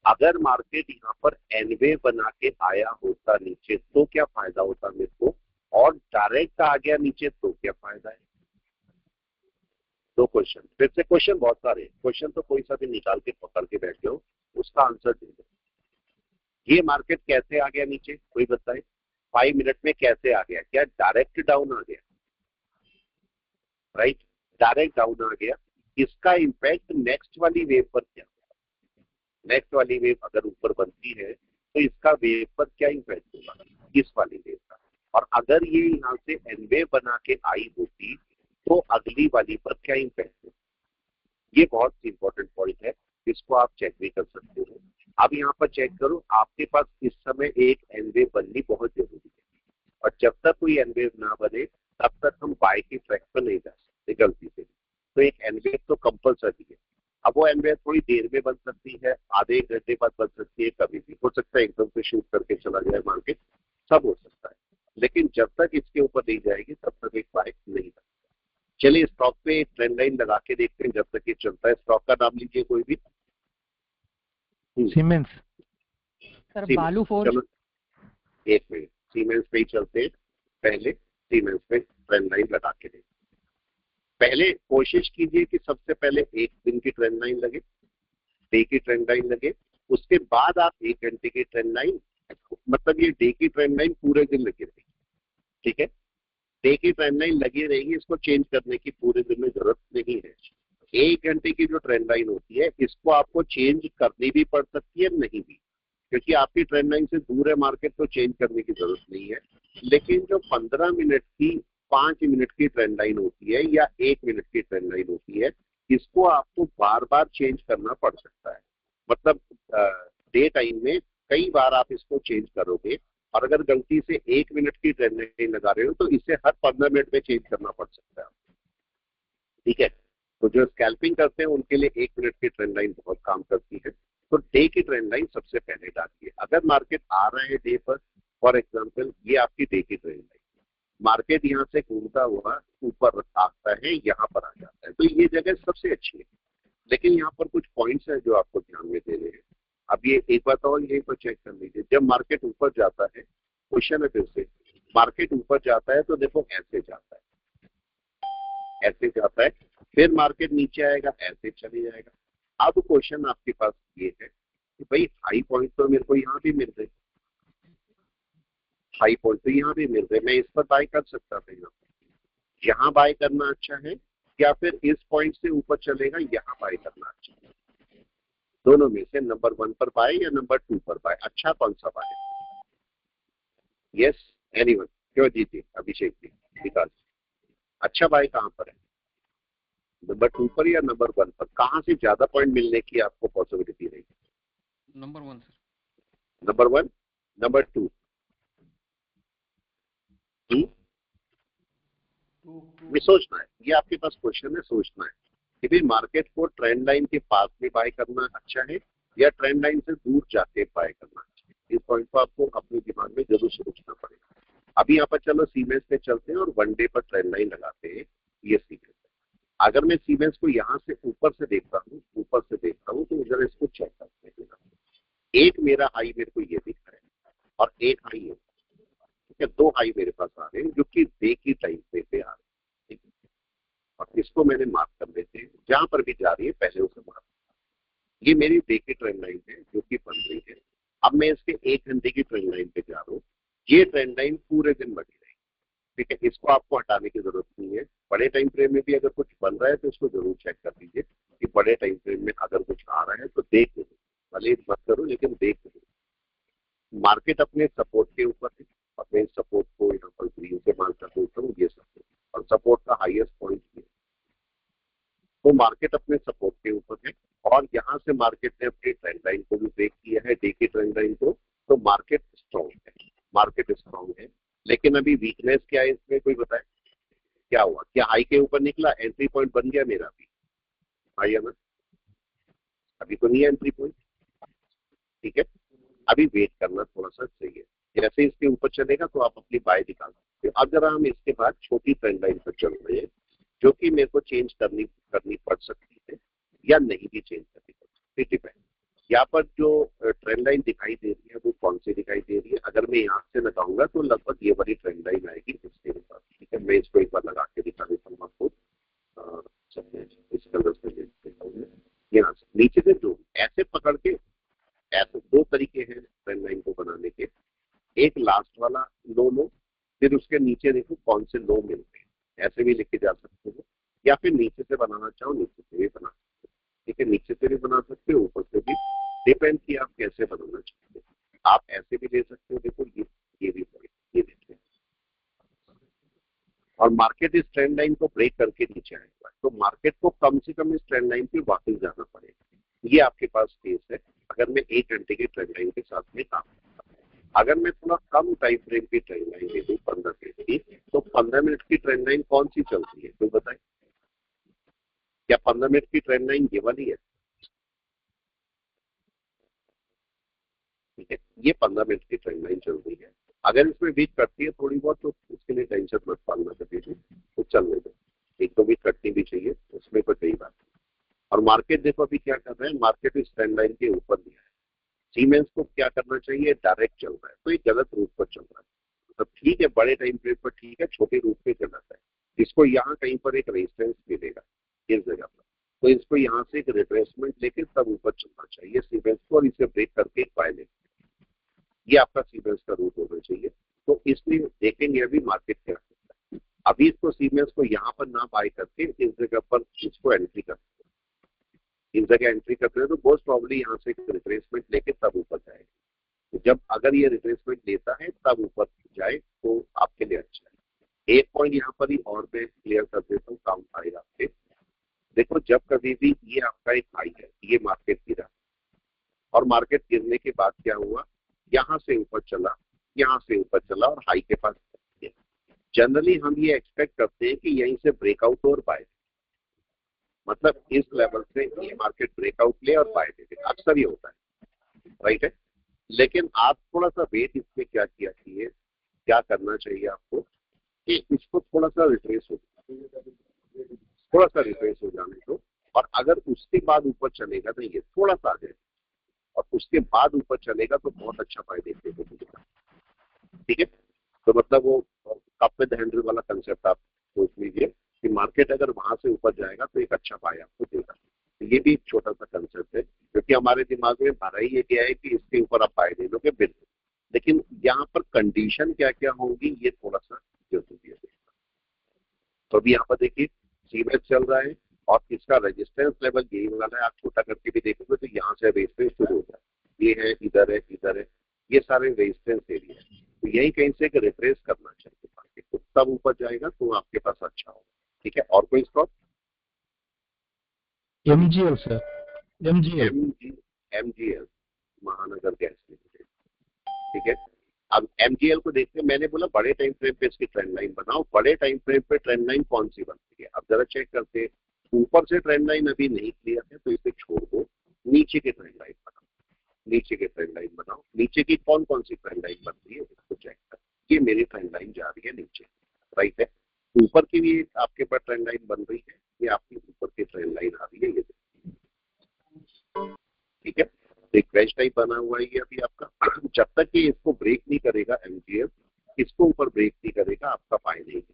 अगर मार्केट यहाँ पर एनवे बना के आया होता नीचे तो क्या फायदा होता मेरे को, और डायरेक्ट आ गया नीचे तो क्या फायदा है। दो क्वेश्चन, फिर से क्वेश्चन बहुत सारे, क्वेश्चन तो कोई सा भी निकाल के पकड़ के बैठ जाओ, उसका आंसर दे दो। ये मार्केट कैसे आ गया नीचे, कोई बताए? 5 मिनट में कैसे आ गया? क्या डायरेक्ट डाउन आ गया? राइट, डायरेक्ट डाउन आ गया। इसका इंपैक्ट नेक्स्ट वाली वेव पर क्या? नेक्स्ट वाली वेव अगर ऊपर बनती है तो इसका वेव पर क्या इंपैक्ट होगा, इस वाली वेव का। और अगर ये यहाँ से एन वेव बना के आई होती तो अगली वाली पर क्या इंपैक्ट होगा। ये बहुत इंपॉर्टेंट पॉइंट है, इसको आप चेक भी कर सकते हो। अब यहाँ पर चेक करो, आपके पास इस समय एक एन वेव बननी बहुत जरूरी है, और जब तक कोई एन वेव ना बने तब तक हम बाय की ट्रैक पर नहीं जा सकते गलती से। तो एक एन वेव तो कंपलसरी है। अब वो एन वेव थोड़ी देर में बन सकती है, आधे एक घंटे बाद बन सकती है, कभी भी हो सकता है एकदम से शूट करके चला जाए मार्केट, सब हो सकता है। लेकिन जब तक इसके ऊपर नहीं जाएगी तब तक एक बाय नहीं लगता। चलिए स्टॉक पे एक ट्रेंड लाइन लगा के देखते हैं जब तक ये चलता है। स्टॉक का नाम लीजिए कोई भी। सीमेंस सर सीमेंस, बालू फोर्ज। चलो एक मिनट, सीमेंस पे ही चलते हैं। पहले सीमेंस पे ट्रेंड लाइन लगा के देखते। पहले कोशिश कीजिए कि सबसे पहले एक दिन की ट्रेंड लाइन लगे, डे की ट्रेंड लाइन लगे, उसके बाद आप 1 घंटे की ट्रेंड लाइन, मतलब ये डे की ट्रेंड लाइन पूरे दिन लगी रहेगी। ठीक है, डे की ट्रेंड लाइन लगी रहेगी, इसको चेंज करने की पूरे दिन में जरूरत नहीं है। 1 घंटे की जो ट्रेंड लाइन होती है इसको आपको चेंज करनी भी पड़ सकती है, नहीं भी, क्योंकि आपकी ट्रेंड लाइन से दूर है मार्केट तो चेंज करने की जरूरत नहीं है। लेकिन जो 15 मिनट की, 5 मिनट की ट्रेंड लाइन होती है या 1 मिनट की ट्रेंड लाइन होती है, इसको आपको बार बार चेंज करना पड़ सकता है। मतलब डे टाइम में कई बार आप इसको चेंज करोगे, और अगर गलती से 1 मिनट की ट्रेंड लाइन लगा रहे हो तो इसे हर 15 मिनट में चेंज करना पड़ सकता है। ठीक है, तो जो स्कैल्पिंग करते हैं उनके लिए 1 मिनट की ट्रेंड लाइन बहुत काम करती है। तो डे की ट्रेंड लाइन सबसे पहले डालिए। अगर मार्केट आ रहा है डे पर, फॉर एग्जांपल ये आपकी डे की ट्रेंड लाइन, मार्केट यहाँ से घूमता हुआ ऊपर आता है, यहाँ पर आ जाता है, तो ये जगह सबसे अच्छी है। लेकिन यहाँ पर कुछ पॉइंट्स हैं जो आपको ध्यान में देने हैं। अब ये एक बात और यहीं पर चेक कर लीजिए, जब मार्केट ऊपर जाता है, क्वेश्चन है फिर से, मार्केट ऊपर जाता है तो देखो ऐसे जाता है, ऐसे जाता है, फिर मार्केट नीचे आएगा, ऐसे चले जाएगा। अब क्वेश्चन आपके पास ये है कि भाई हाई पॉइंट तो मेरे को यहाँ भी मिल रहे, हाई पॉइंट तो यहाँ भी मिल रहे, मैं इस पर बाय कर सकता था। यहाँ बाय करना अच्छा है या फिर इस पॉइंट से ऊपर चलेगा यहाँ बाय करना अच्छा है? दोनों में से नंबर 1 पर बाय या नंबर 2 पर बाय, अच्छा कौन सा बाय? Yes anyone? क्यों जीती अभिषेक जी, विकास, अच्छा बाय कहाँ पर है, नंबर 2 पर या नंबर 1 पर? कहाँ से ज्यादा पॉइंट मिलने की आपको पॉसिबिलिटी रहेगी? Number 1 sir. Number 1, number 2? में सोचना है, ये आपके पास क्वेश्चन है, सोचना है कि भाई मार्केट को ट्रेंड लाइन के पास में बाय करना अच्छा है या ट्रेंड लाइन से दूर जाके बाय करना अच्छा है। इस पॉइंट को आपको अपने दिमाग में जरूर सोचना पड़ेगा। अभी यहाँ पर चलो सीमेंस पे चलते हैं और 1 डे पर ट्रेंड लाइन लगाते हैं। ये सीमेंस, अगर मैं सीमेंस को यहाँ से ऊपर से देखता हूँ, ऊपर से देखता हूँ, तो जरा इसको चेक करते हैं। एक मेरा हाई मेरे को ये दिख रहा है और एक हाई है, ठीक है, 2 हाई मेरे पास आ रहे हैं जो कि डे की टाइम पे आ रहे हैं। ठीक है, और इसको मैंने मार्क कर लेते हैं, जहां पर भी जा रही है पहले उसे मार्क। ये मेरी डे की ट्रेंड लाइन है जो कि बन रही है। अब मैं इसके 1 घंटे की ट्रेंड लाइन पे जा रहा हूँ, ये ट्रेंड लाइन पूरे दिन बनी रहेगी। ठीक है, इसको आपको हटाने की जरूरत नहीं है। बड़े टाइम फ्रेम में भी अगर कुछ बन रहा है तो इसको जरूर चेक कर लीजिए, कि बड़े टाइम फ्रेम में अगर कुछ आ रहा है तो देख लो, भले मत करो लेकिन देख लो। मार्केट अपने सपोर्ट के ऊपर है, अपने सपोर्ट को यहाँ पर ग्रीन से मार्क कर देता हूँ, ये सपोर्ट और सपोर्ट का हाईएस्ट पॉइंट है, तो मार्केट अपने सपोर्ट के ऊपर है और यहाँ से मार्केट ने अपनी ट्रेंड लाइन को भी ब्रेक किया है, डे की ट्रेंड लाइन को, तो मार्केट स्ट्रॉन्ग है, मार्केट स्ट्रॉन्ग है। लेकिन अभी वीकनेस क्या है इसमें, कोई बताए क्या हुआ? क्या हाई के ऊपर निकला, एंट्री पॉइंट बन गया मेरा भी, आइए ना, अभी तो नहीं है एंट्री पॉइंट, ठीक है, अभी वेट करना थोड़ा सा चाहिए। जैसे इसके ऊपर चलेगा तो आप अपनी बाय दिखा सकते हो। अगर हम इसके बाद छोटी ट्रेंड लाइन पर चल रहे हैं जो कि मेरे को चेंज करनी पड़ सकती है या नहीं भी चेंज करनी पड़ सकती है, डिपेंड। यहाँ पर जो ट्रेंड लाइन दिखाई दे रही है वो कौन सी दिखाई दे रही है? अगर मैं यहाँ से लगाऊंगा तो लगभग ये वाली ट्रेंड लाइन आएगी इसके ऊपर, ठीक है। मैं इसको एक बार लगा के दिखा देता हूँ आपको, इस कलर से यहाँ से नीचे से जो ऐसे पकड़ के, ऐसे दो तरीके हैं ट्रेंड लाइन को बनाने के, एक लास्ट वाला लो लो, फिर उसके नीचे देखो कौन से लो मिलते हैं, ऐसे भी लिखे जा सकते हो, या फिर नीचे से बनाना चाहो नीचे से भी बना सकते हो, ठीक है, नीचे से भी बना सकते हो, ऊपर से भी, डिपेंड कि आप कैसे बनाना चाहते हो। आप ऐसे भी ले सकते हो, देखो ये भी ये देखिए, और मार्केट इस ट्रेंड लाइन को ब्रेक करके नीचे आएगा, तो मार्केट को कम से कम इस ट्रेंड लाइन पे वापस जाना पड़ेगा। ये आपके पास स्पेस है अगर मैं 1 घंटे की ट्रेंड लाइन के साथ में काम करता हूँ। अगर मैं थोड़ा कम टाइम फ्रेम की ट्रेंड लाइन ले दूँ 15 मिनट की, तो 15 मिनट की ट्रेंड लाइन कौन सी चल रही है कोई बताए? क्या 15 मिनट की ट्रेंड लाइन ये वाली है? ठीक है, ये 15 मिनट की ट्रेंड लाइन चल रही है। अगर इसमें वीक कटती है थोड़ी बहुत तो उसके लिए टेंशन मत पालना कभी भी, तो चलने दो, एक तो वीक कटनी भी चाहिए, उसमें कोई कई बात नहीं। और मार्केट देखो अभी क्या कर रहा है, मार्केट इस ट्रेंड लाइन के ऊपर दिया है। सीमेंस को क्या करना चाहिए, डायरेक्ट चल रहा है, तो ये गलत रूट पर चल रहा है। तो ठीक है, बड़े टाइम फ्रेम पर ठीक है, छोटे रूट पे चल रहा है, इसको यहाँ कहीं पर एक रेजिस्टेंस मिलेगा इस जगह पर, तो इसको यहाँ से एक रिट्रेसमेंट लेके तब ऊपर चलना चाहिए सीमेंस को, और इसे ब्रेक करके एक बाय लेंगे। ये आपका सीमेंस का रूट होना चाहिए। तो इसलिए देखेंगे अभी मार्केट क्या करता है। अभी इसको सीमेंस को यहाँ पर ना बाय करके इस जगह पर इसको एंट्री करते हैं, इस जगह एंट्री करते हैं, तो मोस्ट प्रॉब्ली यहाँ से रिट्रेसमेंट लेके तब ऊपर जाएगा। तो जब अगर ये रिट्रेसमेंट लेता है तब ऊपर जाए तो आपके लिए अच्छा है। एक पॉइंट यहाँ पर ही और मैं क्लियर कर देता हूँ, काम आएगा आपके। देखो जब कभी भी ये आपका एक हाई है, ये मार्केट गिरा और मार्केट गिरने के बाद क्या हुआ, यहाँ से ऊपर चला, यहाँ से ऊपर चला और हाई के पास, जनरली हम ये एक्सपेक्ट करते हैं कि यहीं से ब्रेकआउट और बाय, मतलब इस लेवल से ये मार्केट ब्रेकआउट ले और बाय दे, अक्सर ये होता है, राइट है। लेकिन आप थोड़ा सा वेट इसमें क्या किया चाहिए, क्या करना चाहिए आपको कि इसको थोड़ा सा रिट्रेस हो, थोड़ा सा रिट्रेस हो जाने दो, और अगर उसके बाद ऊपर चलेगा तो ये थोड़ा सा आ जाए और उसके बाद ऊपर चलेगा तो बहुत अच्छा बाय देखने को मिलेगा, ठीक है। तो मतलब वो कप विद हैंडल वाला कंसेप्ट आप सोच लीजिए कि मार्केट अगर वहां से ऊपर जाएगा तो एक अच्छा बाय आपको देगा। तो ये भी एक छोटा सा कंसेप्ट है, क्योंकि हमारे दिमाग में भरा ही ये गया है कि इसके ऊपर आप बाय ले लोगे, बिल्कुल, लेकिन यहाँ पर कंडीशन क्या क्या होंगी ये थोड़ा सा जरूरी है। तो अभी यहाँ पर देखिए सीमेंस चल रहा है और इसका रेजिस्टेंस लेवल यही वाला है, आप छोटा करके भी देखोगे तो यहाँ से रेजिस्टेंस शुरू होता है, ये है, इधर है, इधर है, ये सारे रेजिस्टेंस एरिया है। तो यही कहीं से एक रिट्रेस करना चाहिए मार्केट को, तब ऊपर जाएगा तो आपके पास अच्छा होगा, ठीक है। और कोई स्टॉक? MGL सर, MGL महानगर गैस लिमिटेड, ठीक है। अब MGL को देखते हैं, मैंने बोला बड़े टाइम फ्रेम पे इसकी ट्रेंड लाइन बनाओ। बड़े टाइम फ्रेम पे ट्रेंड लाइन कौन सी बनती है, अब जरा चेक करते हैं। ऊपर से ट्रेंड लाइन अभी नहीं क्लियर है तो इसे छोड़ दो, नीचे की ट्रेंड लाइन बनाओ, नीचे की ट्रेंड लाइन बनाओ। नीचे की कौन कौन सी ट्रेंड लाइन बन रही है इसको चेक कर, ये मेरी ट्रेंड लाइन जा रही है नीचे, राइट है। ऊपर की भी आपके पास ट्रेंड लाइन बन रही है, ये आपकी ऊपर की ट्रेंड लाइन आ रही है, ये ठीक है। एक वेज टाइप बना हुआ है ये अभी आपका, जब तक कि इसको ब्रेक नहीं करेगा MGL, इसको ऊपर ब्रेक नहीं करेगा आपका बाय नहीं करेगा।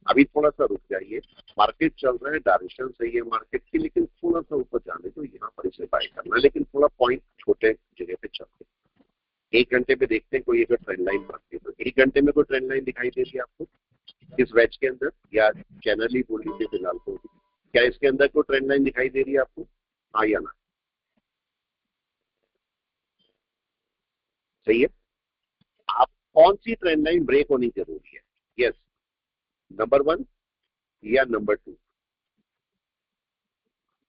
अभी थोड़ा सा रुक जाइए, मार्केट चल रहा है, डायरेक्शन सही है मार्केट की, लेकिन थोड़ा सा ऊपर जाने तो यहाँ पर इसे बाय करना है, लेकिन थोड़ा पॉइंट छोटे जगह पे चलते हैं। 1 घंटे में देखते हैं कोई अगर ट्रेंड लाइन बनती है, तो 1 घंटे में कोई ट्रेंड लाइन दिखाई देती है आपको इस वेज के अंदर, या चैनल ही बोल लीजिए फिलहाल तो, क्या इसके अंदर कोई ट्रेंड लाइन दिखाई दे रही है आपको? हाँ या ना? सही है। आप कौन सी ट्रेंड लाइन ब्रेक होनी जरूरी है? यस, नंबर 1 या number 2?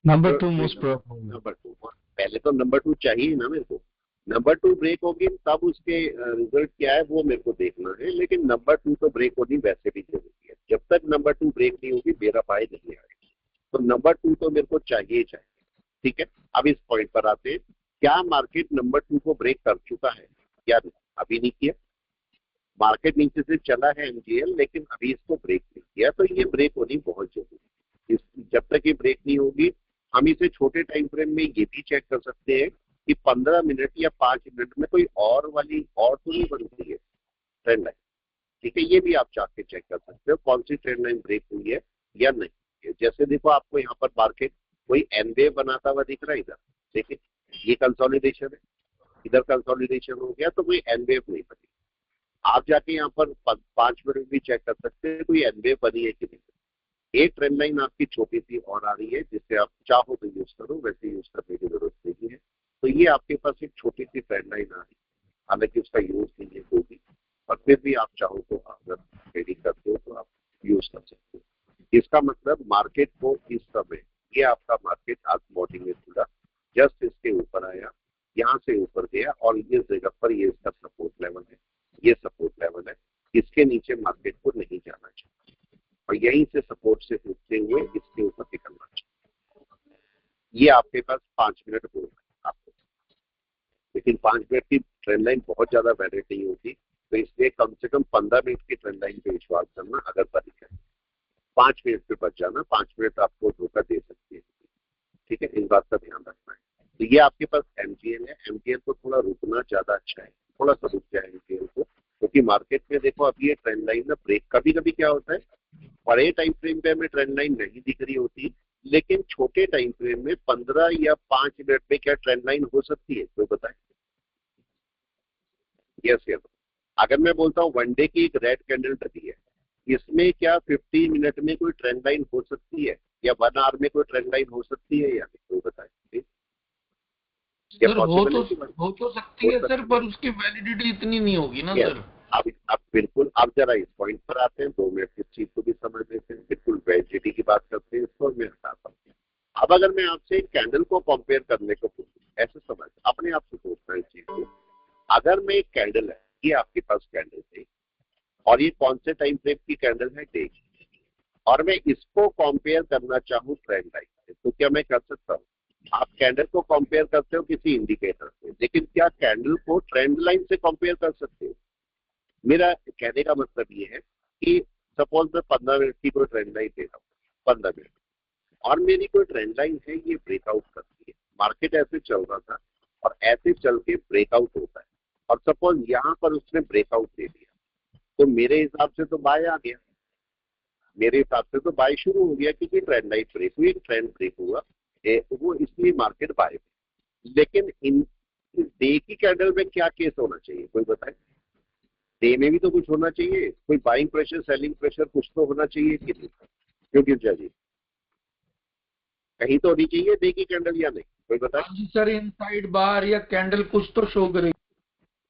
Number 2 most probable. Number 2। पहले तो नंबर 2 चाहिए ना मेरे को। नंबर 2 ब्रेक होगी तब उसके रिजल्ट क्या है वो मेरे को देखना है, लेकिन नंबर 2 तो ब्रेक होनी वैसे भी जरूरी है। जब तक नंबर 2 ब्रेक नहीं होगी मेरा बाय नहीं आएगा। तो नंबर 2 तो मेरे को चाहिए ही चाहिए। ठीक है, अब इस पॉइंट पर आते हैं, क्या मार्केट नंबर 2 को ब्रेक कर चुका है या नहीं? अभी नहीं किया। मार्केट नीचे से चला है एमजीएल, लेकिन अभी इसको ब्रेक नहीं किया, तो ये ब्रेक होनी बहुत जरूरी है। जब तक ये ब्रेक नहीं होगी, हम इसे छोटे टाइम फ्रेम में ये भी चेक कर सकते हैं कि 15 मिनट या 5 मिनट में कोई और तो नहीं बन रही है ट्रेंड लाइन। ठीक है, ये भी आप जाके चेक कर सकते हो कौन सी ट्रेंड लाइन ब्रेक हुई है या नहीं। जैसे देखो, आपको यहाँ पर मार्केट कोई एन वेव बनाता हुआ दिख रहा है इधर, देखिए ये कंसोलिडेशन है, इधर कंसोलिडेशन हो गया, तो कोई एन वेव नहीं बनी। आप जाके यहाँ पर 5 मिनट भी चेक कर सकते हैं कोई एन वेव बनी है कि नहीं। एक ट्रेंड लाइन आपकी छोटी सी और आ रही है, जिससे आप चाहो तो यूज करो, वैसे यूज करने की जरूरत नहीं है। तो ये आपके पास एक छोटी सी ट्रेंड लाइन आ रही है, हालांकि उसका यूज नहीं है कोई भी, और फिर भी आप चाहो तो अगर ट्रेडिंग करते हो तो आप यूज कर सकते हो। इसका मतलब मार्केट को इस समय, ये आपका मार्केट आज मॉर्निंग में खुला, जस्ट इसके ऊपर आया, यहाँ से ऊपर गया, और ये जगह पर ये इसका सपोर्ट लेवल है, ये सपोर्ट लेवल है। इसके नीचे मार्केट को नहीं जाना चाहिए, और यहीं से सपोर्ट से उठते हुए इसके ऊपर निकलना चाहिए। ये आपके पास 5 मिनट हो गए आपको, लेकिन 5 मिनट की ट्रेंड लाइन बहुत ज्यादा वैलिड नहीं होती, तो इसलिए कम से कम 15 मिनट की ट्रेंड लाइन पे विश्वास करना अगर बनी है। 5 मिनट पे बच जाना, 5 मिनट आपको धोखा दे सकती है। ठीक है, इस बात का ध्यान रखना है। तो ये आपके पास एमजीएल है, एमजीएल को थोड़ा रुकना ज्यादा अच्छा है, थोड़ा सा रुक जाए एमजीएल को, क्योंकि मार्केट में देखो अभी ये ट्रेंड लाइन ना ब्रेक, कभी कभी क्या होता है बड़े टाइम फ्रेम पे हमें ट्रेंड लाइन नहीं दिख रही होती, लेकिन छोटे टाइम फ्रेम में 15 या 5 मिनट में क्या ट्रेंड लाइन हो सकती है, कोई बताए? Yes yes. अगर मैं बोलता हूँ वन डे की एक रेड कैंडल डली है, इसमें क्या 50 मिनट में कोई ट्रेंड लाइन हो सकती है, या 1 आवर में कोई ट्रेंड लाइन हो सकती है या नहीं, कोई बताए? सर हो तो सकती है सर, पर उसकी वैलिडिटी इतनी नहीं होगी ना सर। अब बिल्कुल, आप जरा इस पॉइंट पर आते हैं, 2 मिनट इस चीज को भी समझ लेते हैं, बिल्कुल वैलिडिटी की बात करते हैं, इसको मैं हटाता हूँ। अब अगर मैं आपसे एक कैंडल को कंपेयर करने को पूछूं, ऐसे समझ अपने आप से सोचना इस चीज को, अगर मैं एक कैंडल है, ये आपके पास कैंडल है, और ये कौन से टाइम फ्रेम की कैंडल है, डे की, और मैं इसको कंपेयर करना चाहूँ ट्रेंड लाइन से, तो क्या मैं कर सकता हूँ? आप कैंडल को कंपेयर करते हो किसी इंडिकेटर से, लेकिन क्या कैंडल को ट्रेंड लाइन से कंपेयर कर सकते हो? मेरा कहने का मतलब ये है कि सपोज मैं 15 मिनट की कोई ट्रेंड लाइन दे रहा हूँ, 15 मिनट, और मेरी कोई ट्रेंड लाइन है, ये ब्रेकआउट करती है, मार्केट ऐसे चल रहा था और ऐसे चल के ब्रेकआउट होता है, और सपोज यहाँ पर उसने ब्रेकआउट दे दिया, तो मेरे हिसाब से तो बाय आ गया, मेरे हिसाब से तो बाय शुरू हो गया, क्योंकि ट्रेंड लाइन ब्रेक हुई, ट्रेंड ब्रेक हुआ, वो इसलिए मार्केट बाय हुई। लेकिन इन डे की कैंडल में क्या केस होना चाहिए, कोई बताए? डे में भी तो कुछ होना चाहिए, कोई बाइंग प्रेशर, सेलिंग प्रेशर कुछ तो होना चाहिए कि नहीं? क्यों गिरजा जी, कहीं तो होनी चाहिए डे की कैंडल या नहीं, कोई बताए? हाँ जी सर, इनसाइड बार या कैंडल कुछ तो शो करेगी।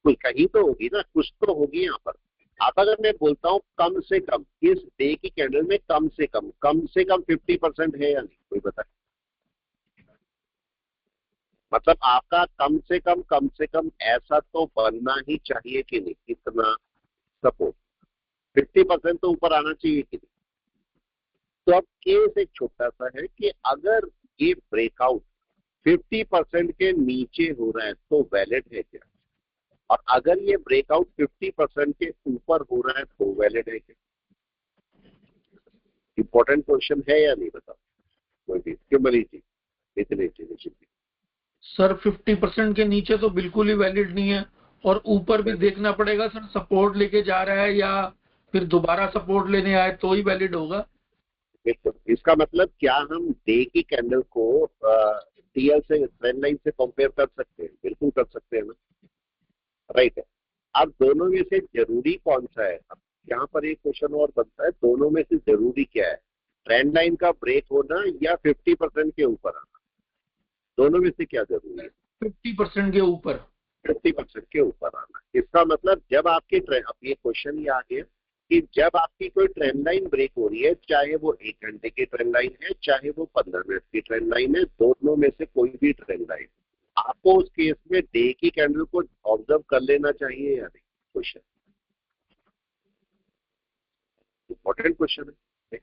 कोई कहीं तो होगी ना, कुछ तो होगी यहाँ पर। अब अगर मैं बोलता हूँ कम से कम इस डे की कैंडल में कम से कम 50% है या नहीं, कोई बताए? मतलब आपका कम से कम ऐसा तो बनना ही चाहिए कि नहीं, कितना सपोर्ट 50% तो ऊपर आना चाहिए कि नहीं? तो अब केस एक छोटा सा है कि अगर ये ब्रेकआउट 50% के नीचे हो रहा है तो वैलिड है क्या, और अगर ये ब्रेकआउट 50% के ऊपर हो रहा है तो वैलिड है क्या? इंपॉर्टेंट क्वेश्चन है या नहीं, बताओ कोई भी, क्यों मनीष जी, इतने जी? सर 50% के नीचे तो बिल्कुल ही वैलिड नहीं है, और ऊपर भी देखना पड़ेगा सर, सपोर्ट लेके जा रहा है या फिर दोबारा सपोर्ट लेने आए तो ही वैलिड होगा। इसका मतलब क्या हम डे की कैंडल को टीएल से, ट्रेंड लाइन से कंपेयर कर सकते हैं? बिल्कुल कर सकते हैं ना, राइट है। अब दोनों में से जरूरी कौन सा है? अब यहाँ पर एक क्वेश्चन और बनता है, दोनों में से जरूरी क्या है? ट्रेंड लाइन का ब्रेक होना या 50% के ऊपर आना, दोनों में से क्या जरूरी है? 50% के ऊपर। 50% के ऊपर आना। इसका मतलब जब आपकी अब ये क्वेश्चन ये आ गया कि जब आपकी कोई ट्रेंड लाइन ब्रेक हो रही है, चाहे वो 1 घंटे की ट्रेंड लाइन है, चाहे वो 15 मिनट की ट्रेंड लाइन है, दोनों में से कोई भी ट्रेंड लाइन, आपको उस केस में डे की कैंडल को ऑब्जर्व कर लेना चाहिए या नहीं? क्वेश्चन इंपॉर्टेंट क्वेश्चन है।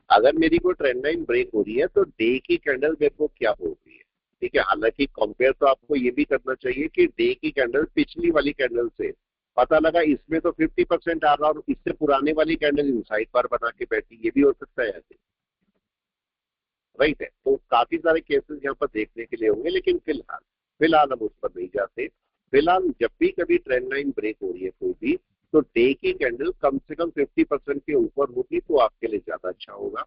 अगर मेरी कोई ट्रेंड लाइन ब्रेक हो रही है तो डे की कैंडल मेरे को क्या हो रही है, ठीक है। हालांकि कंपेयर तो आपको ये भी करना चाहिए कि डे की कैंडल पिछली वाली कैंडल से, पता लगा इसमें तो 50% आ रहा और इससे पुराने वाली कैंडल इनसाइड बार बना के बैठी, ये भी हो सकता है ऐसे, राइट है। तो काफी सारे केसेस यहाँ पर देखने के लिए होंगे, लेकिन फिलहाल हम उस पर नहीं जाते। फिलहाल जब भी कभी ट्रेंड लाइन ब्रेक हो रही है कोई भी, तो डे की कैंडल कम से कम 50% के ऊपर होगी तो आपके लिए ज्यादा अच्छा होगा।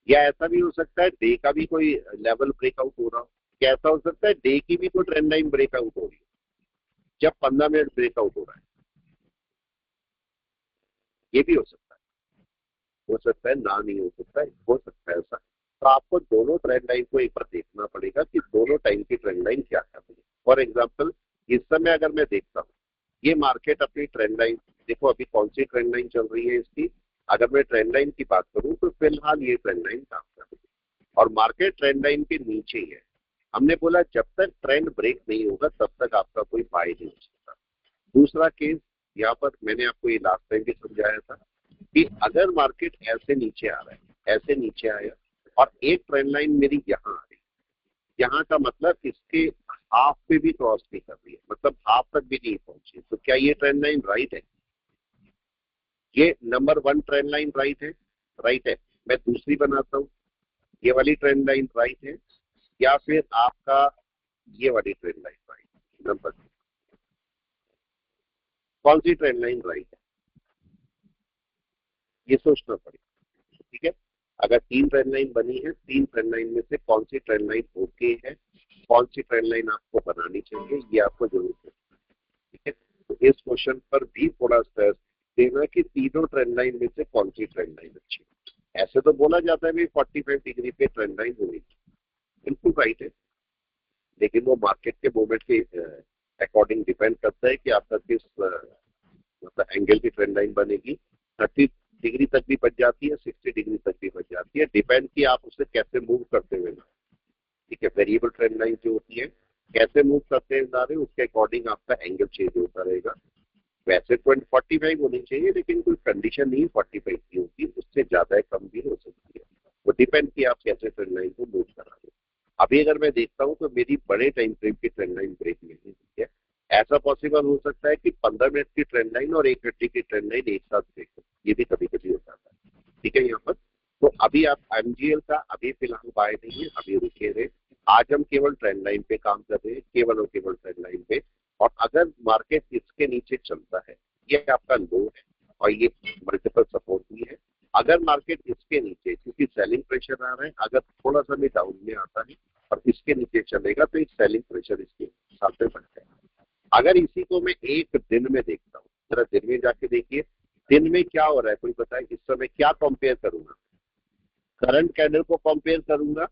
या ऐसा भी हो सकता है डे का भी कोई लेवल ब्रेकआउट हो रहा हो। कैसा हो सकता है डे की भी कोई ट्रेंड लाइन ब्रेकआउट हो रही है जब 15 मिनट ब्रेकआउट हो रहा है, ये भी हो सकता है ना, नहीं हो सकता है, हो सकता है ऐसा। तो आपको दोनों ट्रेंड लाइन को एक बार देखना पड़ेगा कि दोनों टाइम की ट्रेंड लाइन क्या कर रही है। फॉर एग्जाम्पल इस समय अगर मैं देखता हूँ ये मार्केट अपनी ट्रेंड लाइन, देखो अभी कौन सी ट्रेंड लाइन चल रही है इसकी, अगर मैं ट्रेंड लाइन की बात करूं तो फिलहाल ये ट्रेंड लाइन काम कर रही है और मार्केट ट्रेंड लाइन के नीचे ही है। हमने बोला जब तक ट्रेंड ब्रेक नहीं होगा तब तक आपका कोई बाय नहीं हो सकता। दूसरा केस यहाँ पर मैंने आपको ये लास्ट टाइम भी समझाया था कि अगर मार्केट ऐसे नीचे आ रहा है, ऐसे नीचे आया और एक ट्रेंड लाइन मेरी यहाँ आ रही, यहाँ का मतलब इसके हाफ पे भी क्रॉस नहीं कर रही है, मतलब हाफ तक भी नहीं पहुंची, तो क्या ये ट्रेंड लाइन राइट है? ये नंबर 1 ट्रेंड लाइन राइट है? राइट है। मैं दूसरी बनाता हूँ, ये वाली ट्रेंड लाइन राइट है या फिर आपका ये वाली ट्रेंड लाइन राइट? नंबर 2 कौन सी ट्रेंड लाइन राइट है, ये सोचना पड़ेगा, ठीक है। अगर 3 ट्रेंड लाइन बनी है, 3 ट्रेंड लाइन में से कौन सी ट्रेंड लाइन ओके है, कौन सी ट्रेंड लाइन आपको बनानी चाहिए, ये आपको जरूर सोचना है, ठीक है। तो इस क्वेश्चन पर भी थोड़ा स्ट्रेस देना कि तीनों ट्रेंड लाइन में से कौन सी ट्रेंड लाइन अच्छी है। ऐसे तो बोला जाता है भाई 45 डिग्री पे ट्रेंड लाइन होनी चाहिए, बिल्कुल राइट है, लेकिन वो मार्केट के मूवमेंट के अकॉर्डिंग डिपेंड करता है कि आपका किस मतलब एंगल की ट्रेंड लाइन बनेगी। 30 डिग्री तक भी बच जाती है, 60 डिग्री तक भी बच जाती है, डिपेंड कि आप उसे कैसे मूव करते हुए, ठीक है। वेरिएबल ट्रेंड लाइन जो होती है कैसे मूव करते जा रहे हैं उसके अकॉर्डिंग आपका एंगल चेंज होता रहेगा। वैसे 45 होनी चाहिए लेकिन कोई कंडीशन नहीं 45 की होगी, उससे ज्यादा कम भी हो सकती है, वो डिपेंड कि आप कैसे ट्रेंड लाइन को मूव करा रहे हैं। अभी अगर मैं देखता हूँ तो मेरी बड़े टाइम फ्रेम की ट्रेंड लाइन ब्रेक नहीं हुई है। ऐसा पॉसिबल हो सकता है कि 15 मिनट की ट्रेंड लाइन और 1 घंटे की ट्रेंड लाइन एक साथ ब्रेक हो, ये भी कभी कभी हो जाता है, ठीक है। यहाँ पर तो अभी आप एमजीएल का अभी फिलहाल बाय नहीं है, अभी रुके रहे। आज हम केवल ट्रेंड लाइन पे काम कर रहे हैं, केवल और केवल ट्रेंड लाइन पे। और अगर मार्केट इसके नीचे चलता है, ये आपका लो है और ये मल्टीपल सपोर्ट भी है, अगर मार्केट इसके नीचे, क्योंकि सेलिंग प्रेशर आ रहा है, अगर थोड़ा सा भी डाउन में आता है और इसके नीचे चलेगा तो एक सेलिंग प्रेशर इसके साथ में बढ़ जाएगा। अगर इसी को मैं एक दिन में देखता हूँ, जरा दिन में जाके देखिए दिन में क्या हो रहा है, कोई बताए इस समय क्या कंपेयर करूंगा, करंट कैंडल को कंपेयर करूंगा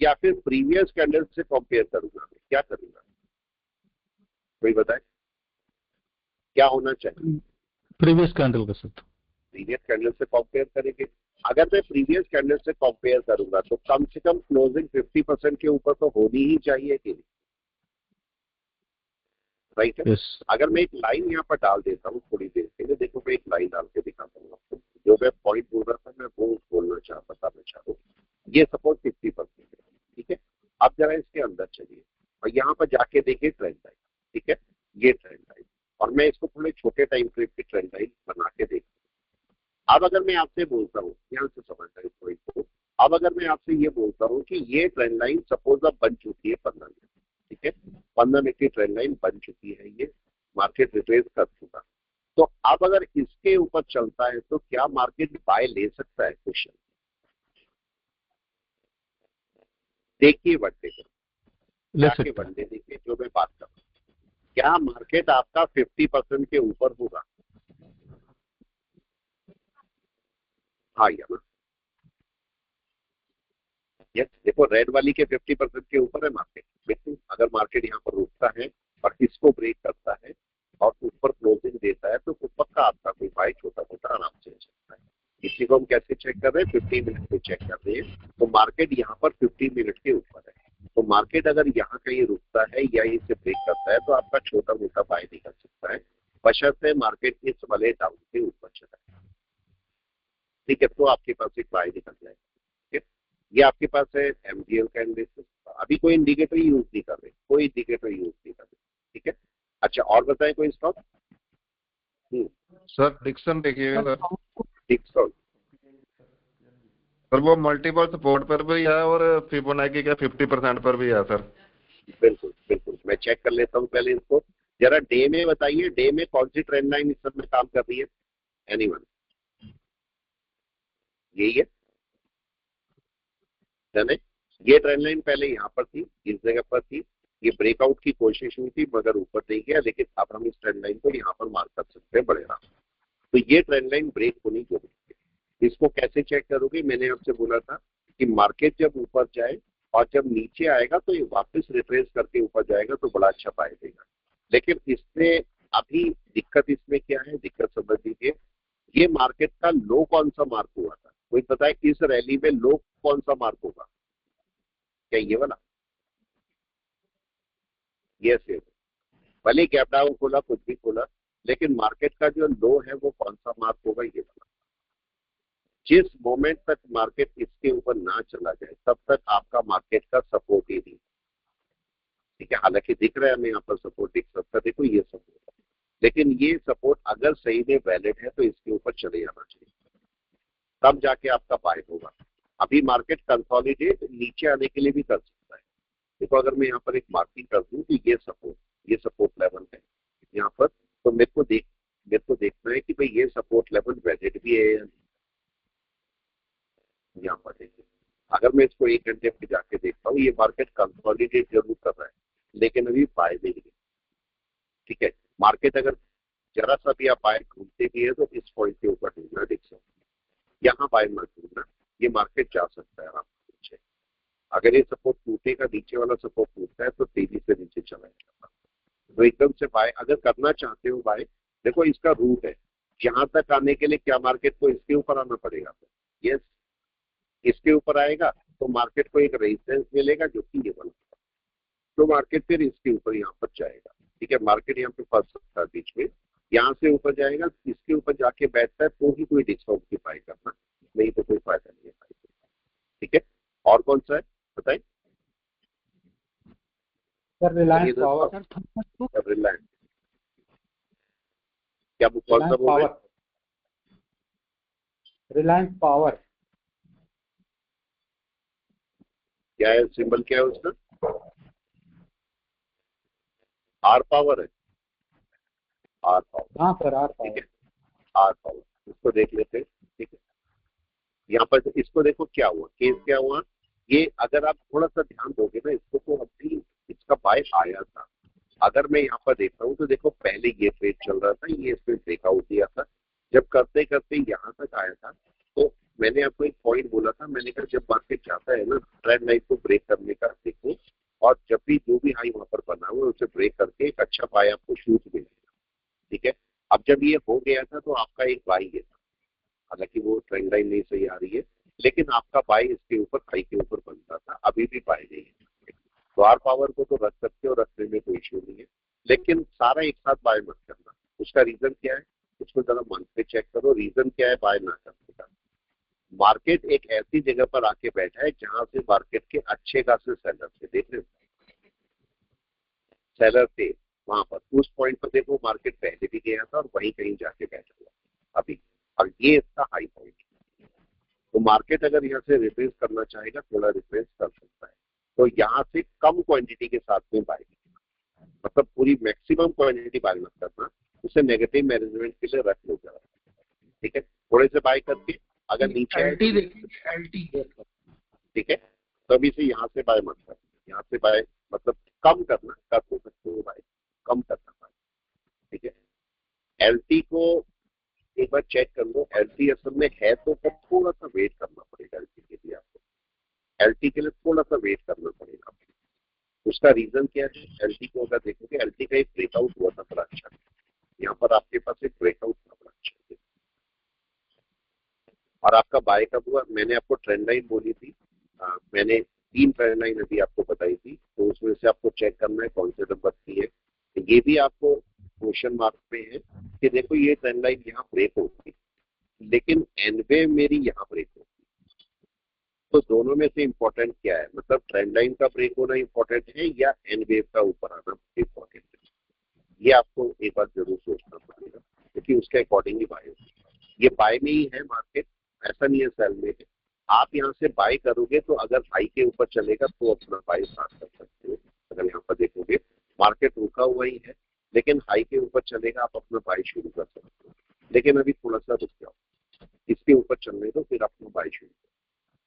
या फिर प्रीवियस कैंडल से कंपेयर करूंगा, क्या करूंगा, कोई बताए क्या होना चाहिए? प्रीवियस कैंडल के साथ प्रीवियस कैंडल से कंपेयर करेंगे। अगर मैं प्रीवियस कैंडल से कंपेयर करूंगा तो कम से कम क्लोजिंग 50% के ऊपर तो होनी ही चाहिए कि नहीं, राइट है। यस अगर मैं एक लाइन यहाँ पर डाल देता हूँ थोड़ी देर के लिए, देखो मैं एक लाइन डाल के दिखाता हूँ आपको, जो मैं पॉइंट बोल रहा था मैं वो बताना चाह रहा हूँ। ये सपोज 50% है, ठीक है। अब जरा इसके अंदर चलिए और यहाँ पर जाके देखिए ट्रेंड लाइन, ठीक है, ये ट्रेंड लाइन, और मैं इसको थोड़े छोटे टाइम फ्रेम की ट्रेंड लाइन बना के देखता हूँ। अब अगर मैं आपसे बोलता हूँ, ध्यान से समझना इस पॉइंट को, अब अगर मैं आपसे ये बोलता हूँ कि ये ट्रेंड लाइन सपोज अब बन चुकी है 15 मिनट, ठीक है, 15 मिनट की ट्रेंड लाइन बन चुकी है, ये मार्केट रिट्रेस कर चुका, तो अब अगर इसके ऊपर चलता है तो क्या मार्केट बाय ले सकता है? क्वेश्चन देखिए, वनडे ले जाके सकते हैं। वनडे देखिए जो मैं बात कर रहा हूँ, क्या मार्केट आपका 50% के ऊपर होगा? हाँ या ना? ये देखो रेड वाली के 50% के ऊपर है मार्केट। बिल्कुल अगर मार्केट यहाँ पर रुकता है और इसको ब्रेक करता है और ऊपर क्लोजिंग देता है तो पक्का आपका कोई बाय छोटा मोटा आराम से हो सकता है। इसी को हम कैसे चेक कर रहे हैं, 50 मिनट पे चेक कर रहे हैं। तो मार्केट यहाँ पर 50 मिनट के ऊपर है, तो मार्केट अगर यहाँ कहीं रुकता है या इसे ब्रेक करता है तो आपका छोटा मोटा बाय निकल सकता है, बशर्ते मार्केट इस वाले डाउन के ऊपर चला है। ठीक है, तो आपके पास एक बाय निकल जाएगा। ठीक है, ये आपके पास है एमजीएल का एनालिसिस। अभी कोई इंडिकेटर यूज नहीं कर रहे, कोई इंडिकेटर यूज नहीं कर रहे। ठीक है, अच्छा और बताएं कोई स्टॉक। सर डिक्सन देखिएगा सर। डिक्सन सर वो मल्टीपल सपोर्ट पर भी है और फिबोनाची का 50% पर भी है सर। बिल्कुल बिल्कुल, मैं चेक कर लेता हूँ पहले इसको। जरा डे में बताइए, डे में कौन सी ट्रेंड लाइन इस समय काम कर रही है, एनीवन? यही है जाने। ये ट्रेंड लाइन पहले यहाँ पर थी, इस जगह पर थी, ये ब्रेकआउट की कोशिश हुई थी मगर ऊपर नहीं गया, लेकिन अब हम इस ट्रेंड लाइन को यहाँ पर मार्क कर सकते हैं बढ़ेगा। तो ये ट्रेंड लाइन ब्रेक होनी जरूरी है। इसको कैसे चेक करोगे, मैंने आपसे बोला था कि मार्केट जब ऊपर जाए और जब नीचे आएगा तो ये वापस रिट्रेस करके ऊपर जाएगा तो बड़ा अच्छा पाई देगा। लेकिन इसमें अभी दिक्कत इसमें क्या है, दिक्कत समझ लीजिए। ये मार्केट का लो कौन सा मार्क हुआ था, कोई पता है इस रैली में लो कौन सा मार्क होगा? क्या ये वाला? ये भले गैप डाउन खोला कुछ भी खोला, लेकिन मार्केट का जो लो है वो कौन सा मार्क होगा, ये वाला। जिस मोमेंट तक मार्केट इसके ऊपर ना चला जाए तब तक आपका मार्केट का सपोर्ट ही नहीं। ठीक है, हालांकि दिख रहा है हमें यहाँ पर सपोर्ट दिख सकता है, देखो ये सपोर्ट है, लेकिन ये सपोर्ट अगर सही में वैलिड है तो इसके ऊपर चले जाना चाहिए, तब जाके आपका बाय होगा। अभी मार्केट कंसोलिडेट नीचे आने के लिए भी कर सकता है। देखो अगर मैं यहाँ पर एक मार्किंग कर दूं तो ये सपोर्ट लेवल है यहाँ पर, तो मेरे को देखना है कि भाई ये सपोर्ट लेवल वैलिड भी है या नहीं। यहाँ पर देखिए, अगर मैं इसको 1 घंटे पे जाके देखता हूँ, ये मार्केट कंसोलिडेट जरूर कर रहा है लेकिन अभी बाय नहीं है। ठीक है, मार्केट अगर जरा सा भी आप बाय घूमते भी है तो इस पॉइंट के ऊपर ढूंढना, देख सकते यहाँ बाय मत ढूंढना, ये मार्केट जा सकता है आपको नीचे। अगर ये सपोर्ट टूटेगा, नीचे वाला सपोर्ट टूटता है तो तेजी से नीचे चला जाएगा। तो एकदम से बाय अगर करना चाहते हो बाय, देखो इसका रूट है, यहाँ तक आने के लिए क्या मार्केट को इसके ऊपर आना पड़ेगा? यस, इसके ऊपर आएगा तो मार्केट को एक रेजिस्टेंस मिलेगा जो कि ये वाला, तो मार्केट फिर इसके ऊपर यहाँ पर जाएगा। ठीक है, मार्केट यहाँ पे फंस सकता है बीच में, यहाँ से ऊपर जाएगा, इसके ऊपर जाके बैठता है तो ही कोई डिस्काउंट की बाय करना, नहीं तो कोई फायदा नहीं है बाय। ठीक है, और कौन सा है बताइए? Sir Reliance power. रिलायंस, क्या वो कौन सा बोल रहे हैं? रिलायंस पावर क्या है सिंबल, क्या है उसका? आर पावर है, आर पावर। हाँ सर, आर ठीक पावर। है, आर पावर, इसको देख लेते हैं। ठीक है, यहाँ पर इसको देखो क्या हुआ, केस क्या हुआ। ये अगर आप थोड़ा सा ध्यान दोगे ना इसको, तो अभी इसका बाय आया था। अगर मैं यहाँ पर देखता हूँ तो देखो पहले ये ट्रेड चल रहा था, ये इसमें ब्रेकआउट दिया था, जब करते करते यहाँ तक आया था तो मैंने आपको एक पॉइंट बोला था, मैंने कहा जब मार्केट जाता है ना ट्रेंड लाइन को ब्रेक करने का देखो, और जब भी जो भी हाई वहां पर बना हुआ है उसे ब्रेक करके एक अच्छा बाय आपको शूट मिलेगा। ठीक है, अब जब ये हो गया था तो आपका एक बाय ये था, हालांकि वो ट्रेंड लाइन नहीं सही आ रही है, लेकिन आपका बाय इसके ऊपर हाई के ऊपर बनता था, अभी भी बाय नहीं है। तो आर पावर को तो रख सकते हो, रखने में कोई इश्यू नहीं है, लेकिन सारा एक साथ बाय मत करना। उसका रीजन क्या है, उसको जरा मंथ पे चेक करो, रीजन क्या है बाय ना करने का। मार्केट एक ऐसी जगह पर आके बैठा है जहां से मार्केट के अच्छे खासे सेलर थे, देख रहे हो सेलर थे वहां पर, उस पॉइंट पर देखो मार्केट पहले भी गया था और वहीं कहीं जाके बैठा हुआ अभी, और ये इसका हाई पॉइंट। तो मार्केट अगर यहाँ से रिप्लेस करना चाहेगा, थोड़ा रिप्लेस कर सकता है, तो यहाँ से कम क्वांटिटी के साथ में बाय, मतलब पूरी मैक्सिमम क्वांटिटी बाय मत करना, उसे नेगेटिव मैनेजमेंट के लिए रख लो जरा। ठीक है, थोड़े से बाय करके अगर नीचे एलटी देखेंगे, एलटी। ठीक है, तो अभी से यहाँ से बाय मत कर, यहाँ से बाय मतलब कम करना, कर हो सकते हो बाय, कम करना बाय। ठीक है, एलटी को एक बार चेक कर लो, एलटी असल में है तो फिर थोड़ा सा वेट करना पड़ेगा एलटी के लिए आपको। एलटी के लिए उसका रीजन क्या है? एलटी को अगर देखोगे, एलटी का एक ब्रेकआउट हुआ था बड़ा अच्छा, यहाँ पर आपके पास एक ब्रेकआउट था बड़ा अच्छा, और आपका बाय कब हुआ? मैंने आपको ट्रेंड लाइन बोली थी, मैंने 3 ट्रेंड लाइन अभी आपको बताई थी, तो उसमें से आपको चेक करना है कौन से नंबर की है। ये भी आपको क्वेश्चन मार्क पे है कि देखो ये ट्रेंड लाइन यहाँ ब्रेक होगी, लेकिन एनवे मेरी यहाँ ब्रेक होगी, तो दोनों में से इंपॉर्टेंट क्या है? मतलब ट्रेंड लाइन का ब्रेक होना इंपॉर्टेंट है या एन वेव का ऊपर आना इंपॉर्टेंट है? ये आपको एक बार जरूर सोचना पड़ेगा, क्योंकि उसके अकॉर्डिंग ही बाय होगी। ये बाय में ही है मार्केट, ऐसा नहीं है सेल में है। आप यहाँ से बाय करोगे तो अगर हाई के ऊपर चलेगा तो अपना बाय स्टार्ट कर सकते हो। अगर यहाँ पर देखोगे मार्केट रुका हुआ ही है, लेकिन हाई के ऊपर चलेगा, आप अपना बाय शुरू कर सकते हो। लेकिन अभी थोड़ा सा रुक जाओ, इसके ऊपर चलने दो, फिर अपना बाय शुरू करो।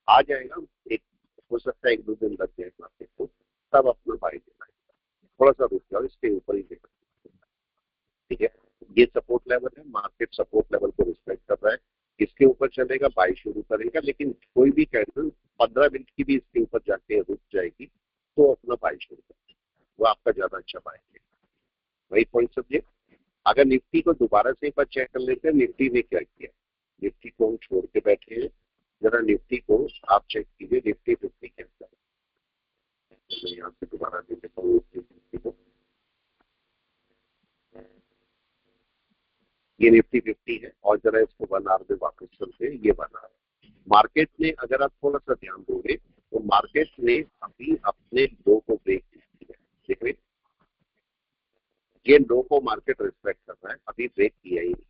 आ जाएगा, एक हो सकता है 1-2 दिन लग जाए मार्केट को, तब अपना बाय देना है। थोड़ा सा रुक जाओ, इसके ऊपर ही देखना, ठीक है? ये सपोर्ट लेवल है, मार्केट सपोर्ट लेवल को रिस्पेक्ट कर रहा है, इसके ऊपर चलेगा, बाई शुरू करेगा। लेकिन कोई भी कैंडल 15 मिनट की भी इसके ऊपर जाके रुक जाएगी तो अपना बाई शुरू करेगा, वो आपका ज्यादा अच्छा बाय है। वही पॉइंट समझे। अगर निफ्टी को दोबारा से एक बार चेक कर लेते हैं, निफ्टी ने क्या किया, निफ्टी को हम छोड़ के बैठे हैं, जरा निफ्टी को आप चेक कीजिए, निफ्टी 50 कैसा है। मैं यहाँ से दोबारा दे देता हूँ निफ्टी को, ये निफ्टी 50 है, और जरा इसको 1 आवर में वापस चलते हैं, ये 1 आवर मार्केट ने, अगर आप थोड़ा सा ध्यान दोगे तो मार्केट ने अभी अपने लो को ब्रेक किया है, देख रहे? ये लो को मार्केट रिस्पेक्ट कर रहा है, अभी ब्रेक किया ही नहीं।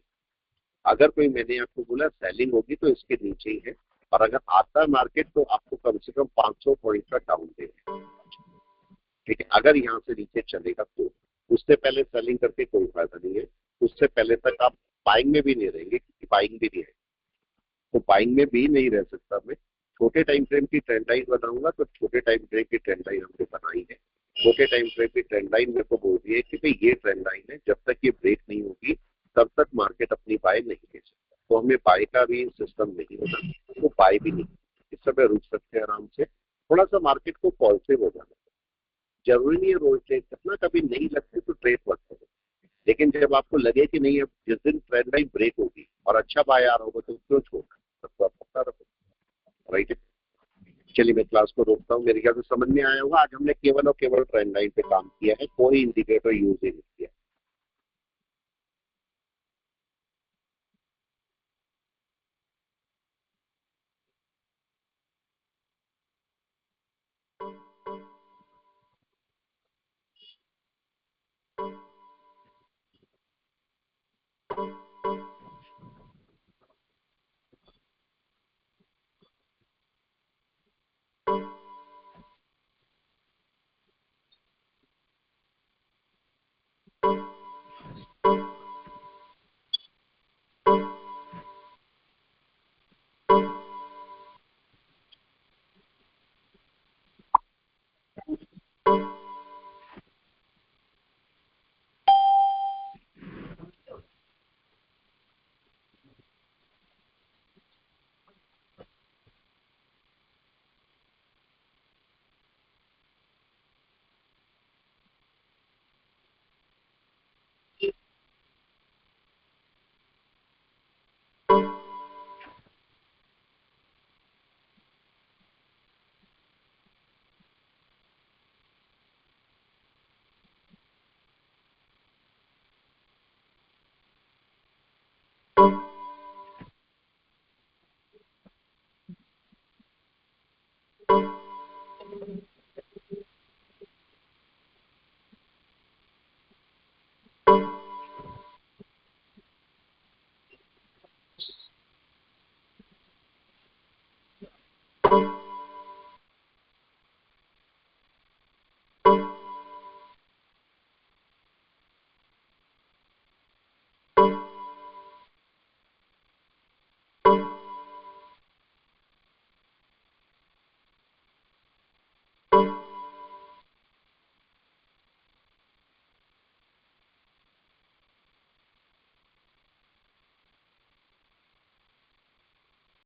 अगर कोई, मैंने आपको बोला सेलिंग होगी तो इसके नीचे ही है, और अगर आता है मार्केट तो आपको कम से कम 500 पॉइंट का डाउन देगा, ठीक है? अगर यहाँ से नीचे चलेगा तो उससे पहले सेलिंग करके कोई फायदा नहीं है, उससे पहले तक आप बाइंग में भी नहीं रहेंगे, क्योंकि बाइंग भी नहीं है, तो बाइंग में भी नहीं रह सकता मैं। छोटे टाइम फ्रेम की ट्रेंड लाइन बनाऊंगा, तो छोटे टाइम फ्रेम की ट्रेंड लाइन हमने बनाई है। छोटे टाइम फ्रेम की ट्रेंड लाइन मेरे को बोल रही है कि भाई ये ट्रेंड लाइन है, जब तक ये ब्रेक नहीं होगी तब तक मार्केट अपनी बाय नहीं ले सकता, तो हमें बाय का भी सिस्टम नहीं होना, तो बाय भी नहीं, इस समय रुक सकते हैं आराम से। थोड़ा सा मार्केट को पॉजिटिव हो जाना, जरूरी नहीं है रोज ट्रेड करना, कभी नहीं लगती तो ट्रेड मत करो, लेकिन जब आपको लगे कि नहीं, अब जिस दिन ट्रेंड लाइन ब्रेक होगी और अच्छा बाय आ रहा होगा तो क्यों छोड़ना, तब तो आप पक्का रखो, राइट? चलिए मैं क्लास को रोकता हूँ, मेरे ख्याल से समझ में आया होगा। आज हमने केवल और केवल ट्रेंड लाइन पे काम किया है, कोई इंडिकेटर यूज ही नहीं किया।